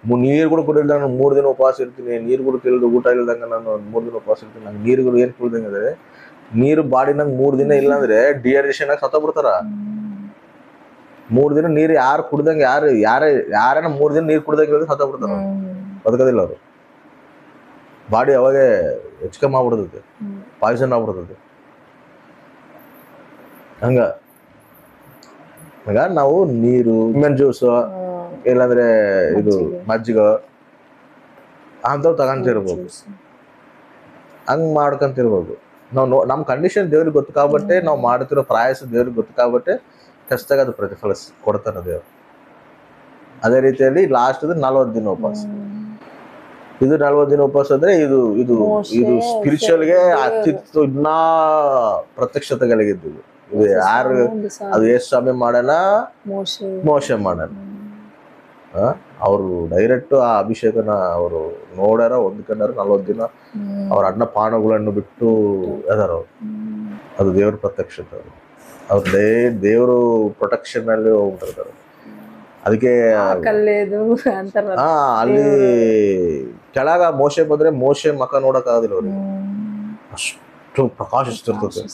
ನೀರು ಕೂಡ ಕುಡಿಲ್ದಂಗ 3 ದಿನ ಉಪವಾಸ ಇರ್ತೀನಿ, ನೀರು ಕೂಡ ಕೇಳಿದ್ರು ಊಟ ಇಲ್ದಂಗ ನಾನು 3 ದಿನ ಉಪವಾಸ ಇರ್ತೀನಿ. ನಂಗೆ ನೀರುಗಳು ಏನು ಕುಡ್ದಂಗ ಅಂದ್ರೆ, ನೀರು ಬಾಡಿನಂಗೆ 3 ದಿನ ಇಲ್ಲಾಂದ್ರೆ ಡಿಹೈಡ್ರೇಷನ್ ಆಗಿ ಸತ್ತೋಗ್ಬಿಡ್ತಾರ. 3 ದಿನ ನೀರು ಯಾರು ಕುಡ್ದಂಗೆ, ಯಾರನ್ನ 3 ದಿನ ನೀರು ಕುಡ್ದಂಗೆ ಸತ್ತೋಗ್ಬಿಡ್ತಾರ, ಬದುಕೋದಿಲ್ಲ ಅವರು. ಬಾಡಿ ಅವಾಗೆ ಹೆಚ್ಚು ಮಾಡ್ಬಿಡ್ತದೆ, ಪಾಯ್ಸನ್ ಆಗ್ಬಿಡ್ತದೆ. ಹಂಗ ನಾವು ನೀರು, ಲೆಮನ್ ಜ್ಯೂಸು, ಇಲ್ಲಾಂದ್ರೆ ಇದು ಮಜ್ಜಿಗೆ ಅಂಥವು ತಗೊಂತಿರ್ಬೋದು. ಹಂಗೆ ಮಾಡ್ಕೊಂತಿರ್ಬೋದು. ನಾವು ನಮ್ಮ ಕಂಡೀಷನ್ ದೇವ್ರಿಗೆ ಗೊತ್ತು, కాబట్టి ನಾವು ಮಾಡ್ತಿರೋ ಪ್ರಯಾಸ ದೇವ್ರಿಗೆ ಗೊತ್ತು, కాబట్టి ಖಚಿತವಾಗಿ ಅದು ಪ್ರತಿಫಲ ಕೊಡ್ತಾನೆ ದೇವ್ರು. ಅದೇ ರೀತಿಯಲ್ಲಿ ಲಾಸ್ಟ್ 40 ದಿನ ಉಪವಾಸ. ಇದು 40 ದಿನ ಉಪವಾಸ ಅಂದ್ರೆ ಇದು ಇದು ಇದು ಸ್ಪಿರಿಚುವಲ್ಗೆ ಅತ್ಯುತ್ತ ಇನ್ನೂ ಪ್ರತ್ಯಕ್ಷತೆಗಳಿಗಿದ್ದು ಇದು ಯಾರು ಅದು ಯೇಸು ಸ್ವಾಮಿ ಮಾಡೋಣ, ಮೋಶೆ ಮಾಡೋಣ. ಅವರು ಡೈರೆಕ್ಟ್ ಆ ಅಭಿಷೇಕನ ಅವರು ನೋಡ್ಯಾರ, ಹೊಂದ್ಕೊಂಡಾರ. 40 ದಿನ ಅವ್ರ ಅನ್ನ ಪಾನಗಳನ್ನು ಬಿಟ್ಟು ಅದಾರ ಅವ್ರು. ಅದು ದೇವ್ರ ಪ್ರತ್ಯಕ್ಷತೆ. ಅವ್ರ ದೇವರು ಪ್ರೊಟೆಕ್ಷನ್ ಅಲ್ಲಿ ಹೋಗ್ಬಿಟ್ಟಿರ್ತಾರೆ. ಅದಕ್ಕೆ ಅಲ್ಲಿ ಕೆಳಗ ಮೋಶೆ ಬಂದ್ರೆ ಮೋಶೆ ಮಕ ನೋಡಕ್ ಆಗೋದಿಲ್ಲ ಅವ್ರಿಗೆ, ಅಷ್ಟು ಪ್ರಕಾಶಿಸ್ತಿರ್ತದೆ.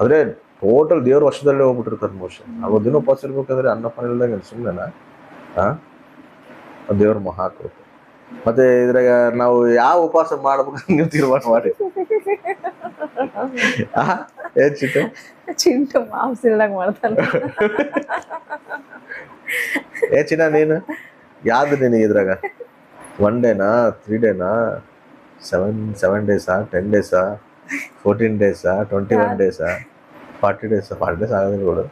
ಅಂದ್ರೆ ಟೋಟಲ್ ದೇವ್ರ ವರ್ಷದಲ್ಲೇ ಹೋಗ್ಬಿಟ್ಟಿರ್ತಾರೆ ಮೋಶೆ. 40 ದಿನ ಉಪವಾಸ ಇರ್ಬೇಕಾದ್ರೆ ಅನ್ನ ಪಾನ ಇಲ್ದಂಗೆ ಸುಮ್ಮನೆ ದೇವ್ರ ಮಹಾಕೃಪೆ. ಮತ್ತೆ ಇದ್ರಾಗ ನಾವು ಯಾವ ಉಪವಾಸ ಮಾಡ್ಬೇಕು ತೀರ್ಮಾನ ಮಾಡಿ ಚಿಂಟು ಮಾಂಸ ಇಲ್ದಂಗ ಮಾಡ್ತಾನೆ. ಚಿನ್ನ ನೀನು ಯಾವ್ದು ನಿನಗೆ ಇದ್ರಾಗ 1 ಡೇನಾ 3 ಡೇನಾ 7 ಡೇಸಾ 10 ಡೇಸಾ 14 ಡೇಸಾ 21 ಡೇಸಾ 40 ಡೇಸಾ 40 ಡೇಸ್ ಆಗೋದಿಲ್ಲ ಬಿಡು.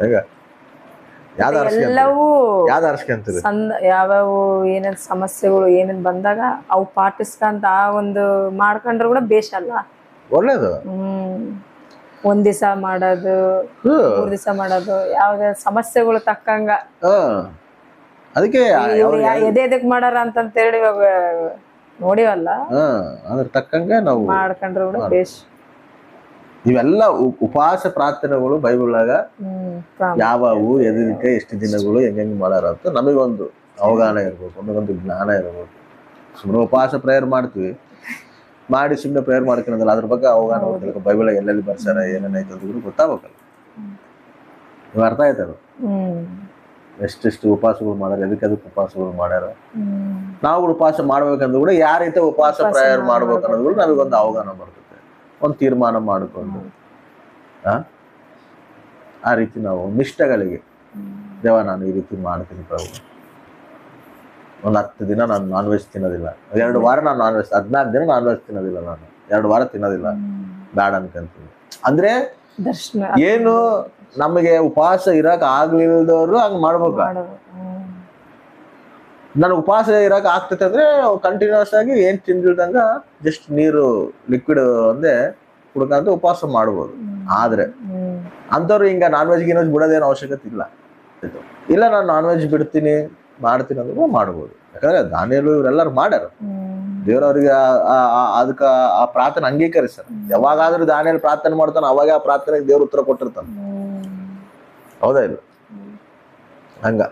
ಹೇಗ ಎಲ್ಲವೂ ಅಂತೀರಿ ಯಾವ್ಯಾವ ಏನೇನ್ ಸಮಸ್ಯೆಗಳು ಏನೇನ್ ಬಂದಾಗ ಅವು ಪಾಟಿಸ್ಕಂತ ಆ ಒಂದು ಮಾಡ್ಕೊಂಡ್ರು ಕೂಡ ಬೇಷ್ ಅಲ್ಲ, ಒಳ್ಳೇದು. 1 ದಿವಸ ಮಾಡೋದು 3 ದಿವಸ ಮಾಡೋದು ಯಾವ್ದೇ ಸಮಸ್ಯೆಗಳು ತಕ್ಕಂಗ ಅದಕ್ಕೆ ಎದೆದಕ್ ಮಾಡಾರ ಅಂತಂತೇಳಿ ಇವಾಗ ನೋಡಿವಲ್ಲ, ಅದ್ರ ತಕ್ಕಂಗ ನಾವು ಮಾಡ್ಕೊಂಡ್ರು ಕೂಡ ಬೇಷ್. ಇವೆಲ್ಲ ಉಪವಾಸ ಪ್ರಾರ್ಥನೆಗಳು ಬೈಬಲ್ನಾಗ ಯಾವವು ಎದಕ್ಕೆ ಎಷ್ಟು ದಿನಗಳು ಹೆಂಗ್ ಮಾಡಾರ ಅಂತ ನಮಗೊಂದು ಅವಗಾಹನ ಇರ್ಬೇಕು, ನಮಗೊಂದು ಜ್ಞಾನ ಇರ್ಬೇಕು. ಸುಮ್ಮನೆ ಉಪವಾಸ ಪ್ರೇಯರ್ ಮಾಡ್ತೀವಿ, ಮಾಡಿ ಸುಮ್ಮನೆ ಪ್ರೇಯರ್ ಮಾಡ್ಕೊಳ್ಳೋದಲ್ಲ, ಅದ್ರ ಬಗ್ಗೆ ಅವಗಾಹನ ಹೋಗ್ಬೇಕು. ಬೈಬಲ್ ಎಲ್ಲೆಲ್ಲಿ ಬರ್ಸಾರ ಏನೇನೈತೆ ಅಂತ ಗೊತ್ತಾಗಬೇಕಲ್ಲ. ನೀವು ಅರ್ಥ ಆಯ್ತಲ್ಲ ಎಷ್ಟೆಷ್ಟು ಉಪವಾಸಗಳು ಮಾಡ್ಯಾರ, ಎದಕ್ಕೆ ಉಪವಾಸಗಳು ಮಾಡ್ಯಾರ. ನಾವು ಉಪವಾಸ ಮಾಡ್ಬೇಕಂದ್ರೆ ಕೂಡ ಯಾವ ರೀತಿ ಉಪವಾಸ ಪ್ರೇಯರ್ ಮಾಡ್ಬೇಕು ಅನ್ನೋದು ಕೂಡ ನಮಗೊಂದು ಅವಗಾಹನ ಬರ್ತದೆ. ಒಂದು ತೀರ್ಮಾನ ಮಾಡಿಕೊಂಡು ಆ ರೀತಿ ನಾವು ನಿಷ್ಠೆಗಳಿಗೆ ದೇವ ನಾನು ಈ ರೀತಿ ಮಾಡ್ತೀನಿ ಪ್ರಭು, ಒಂದು 10 ದಿನ ನಾನು ನಾನ್ ವೆಜ್ ತಿನ್ನೋದಿಲ್ಲ, 2 ವಾರ ನಾನು ನಾನ್ ವೆಜ್, 14 ದಿನ ನಾನ್ ವೆಜ್ ತಿನ್ನೋದಿಲ್ಲ, ನಾನು 2 ವಾರ ತಿನ್ನೋದಿಲ್ಲ, ಬೇಡ ಅನ್ಕೊಂತೀನಿ. ಅಂದ್ರೆ ಏನು ನಮಗೆ ಉಪವಾಸ ಇರಕ್ ಆಗ್ಲಿಲ್ದವ್ರು ಹಂಗ್ ಮಾಡ್ಬೇಕ. ನಾನು ಉಪವಾಸ ಇರಕ್ ಆಗ್ತೈತೆ ಅಂದ್ರೆ ಕಂಟಿನ್ಯೂಸ್ ಆಗಿ ಏನ್ ತಿಂದಿಲ್ದಂಗ ಜಸ್ಟ್ ನೀರು ಲಿಕ್ವಿಡ್ ಒಂದೇ ಕುಡ್ಕಂತ ಉಪವಾಸ ಮಾಡ್ಬೋದು. ಆದ್ರೆ ಅಂತವ್ರು ಹಿಂಗ ನಾನ್ ವೆಜ್ ಗಿನ್ ವೆಜ್ ಬಿಡೋದೇನು ಅವಶ್ಯಕತೆ ಇಲ್ಲ. ಇಲ್ಲ ನಾನು ನಾನ್ ವೆಜ್ ಬಿಡ್ತೀನಿ ಮಾಡ್ತೀನಿ ಅಂದ್ರೆ ಮಾಡ್ಬೋದು. ಯಾಕಂದ್ರೆ ದಾನಿಯೇಲು ಇವರೆಲ್ಲರೂ ಮಾಡ್ಯಾರ, ದೇವ್ರವ್ರಿಗೆ ಅದಕ್ಕ ಆ ಪ್ರಾರ್ಥನೆ ಅಂಗೀಕರಿಸ್ತಾರ. ಯಾವಾಗಾದ್ರೂ ದಾನಿಯೇಲು ಪ್ರಾರ್ಥನೆ ಮಾಡ್ತಾನ, ಅವಾಗ ಆ ಪ್ರಾರ್ಥನೆಗೆ ದೇವ್ರ ಉತ್ತರ ಕೊಟ್ಟಿರ್ತಾನ. ಹೌದಾ ಇಲ್ಲ? ಹಂಗ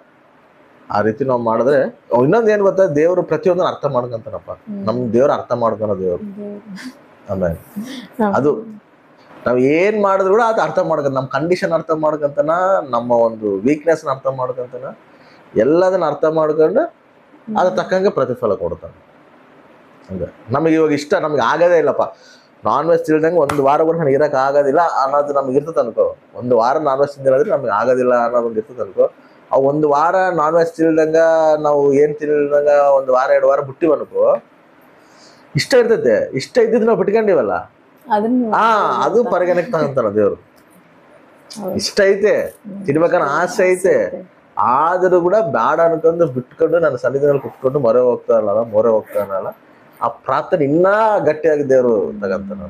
ಆ ರೀತಿ ನಾವು ಮಾಡಿದ್ರೆ ಇನ್ನೊಂದ್ ಏನ್ ಗೊತ್ತಾ, ದೇವ್ರು ಪ್ರತಿಯೊಂದನ್ನ ಅರ್ಥ ಮಾಡ್ಕೊಂತಾನಪ್ಪ. ನಮ್ ದೇವ್ರ ಅರ್ಥ ಮಾಡ್ಕೊಳ ದೇವ್ರು ಆಮೇಲೆ ಅದು ನಾವ್ ಏನ್ ಮಾಡಿದ್ರು ಕೂಡ ಅದು ಅರ್ಥ ಮಾಡ್ಕೊಂತ, ನಮ್ ಕಂಡೀಷನ್ ಅರ್ಥ ಮಾಡ್ಕೊಂತಾನ, ನಮ್ಮ ಒಂದು ವೀಕ್ನೆಸ್ ಅರ್ಥ ಮಾಡ್ಕೊಂತಾನ, ಎಲ್ಲದನ್ನ ಅರ್ಥ ಮಾಡ್ಕೊಂಡು ಅದ್ರ ತಕ್ಕಂಗೆ ಪ್ರತಿಫಲ ಕೊಡ್ತಾನೆ. ಹಂಗ ನಮಗೆ ಇವಾಗ ಇಷ್ಟ ನಮ್ಗೆ ಆಗದೇ ಇಲ್ಲಪ್ಪ, ನಾನ್ ವೆಜ್ ತಿಳ್ದಂಗೆ 1 ವಾರ ಕೂಡ ನನಗೆ ಇರಕ್ ಆಗೋದಿಲ್ಲ ಅನ್ನೋದು ನಮ್ಗೆ ಇರ್ತದೆ ಅನ್ಕೋ. 1 ವಾರ ನಾನ್ ವೆಜ್ ತಿಂದಿದ್ರೆ ನಮ್ಗೆ ಆಗೋದಿಲ್ಲ ಅನ್ನೋದು ಇರ್ತದೆ ಅನ್ಕೋ. ಆ 1 ವಾರ ನಾನ್ ವೆಜ್ ತಿಳ್ದಂಗ ನಾವು ಏನ್ ತಿಳ್ದಂಗ 1 ವಾರ 2 ವಾರ ಬಿಟ್ಟಿವ್ ಅನ್ಕೋ, ಇಷ್ಟ ಇರ್ತೈತೆ. ಇಷ್ಟ ಇದ್ದಿದ್ದು ನಾವು ಬಿಟ್ಕೊಂಡಿವಲ್ಲ, ಅದು ಪರಿಗಣಕ್ಕೆ ತಗೊಂತಾನ ದೇವ್ರು. ಇಷ್ಟ ಐತೆ, ತಿನ್ಬೇಕನ್ನ ಆಸೆ ಐತೆ, ಆದ್ರೂ ಕೂಡ ಬೇಡ ಅನ್ಕೊಂಡು ಬಿಟ್ಕೊಂಡು ನನ್ನ ಸನ್ನಿಧಿನಲ್ಲಿ ಕುತ್ಕೊಂಡು ಮೊರೆ ಹೋಗ್ತಾನಲ್ಲ, ಆ ಪ್ರಾರ್ಥನೆ ಇನ್ನೂ ಗಟ್ಟಿಯಾಗಿ ದೇವರು ತಗಂತಾನ.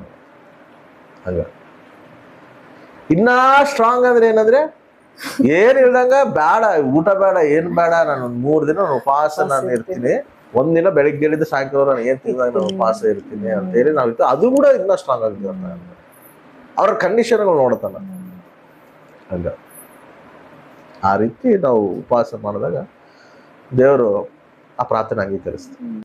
ಹಂಗ ಇನ್ನೂ ಸ್ಟ್ರಾಂಗ್ ಅಂದ್ರೆ ಏನಂದ್ರೆ ಏನ್ ಇಲ್ದಂಗ ಬೇಡ, ಊಟ ಬೇಡ, ಏನ್ ಬೇಡ, ನಾನು 3 ದಿನ ಉಪವಾಸ ನಾನು ಇರ್ತೀನಿ, 1 ದಿನ ಬೆಳಿಗ್ಗೆ ಹೇಳಿದ್ದು ಸಾಯಂಕಾಲ ನಾನು ಏನ್ ತಿಂದಾಗ ನಾನು ಉಪವಾಸ ಇರ್ತೀನಿ ಅಂತ ಹೇಳಿ ನಾವಿತ್ತು. ಅದು ಕೂಡ ಇನ್ನೂ ಸ್ಟ್ರಾಂಗ್ ಆಗಿದೆ ಅವ್ರ ಕಂಡೀಷನ್ಗಳು ನೋಡ್ತಾನ. ಹಂಗ ಆ ರೀತಿ ನಾವು ಉಪವಾಸ ಮಾಡಿದಾಗ ದೇವರು ಆ ಪ್ರಾರ್ಥನೆ ಅಂಗೀಕರಿಸ್ತಾರೆ.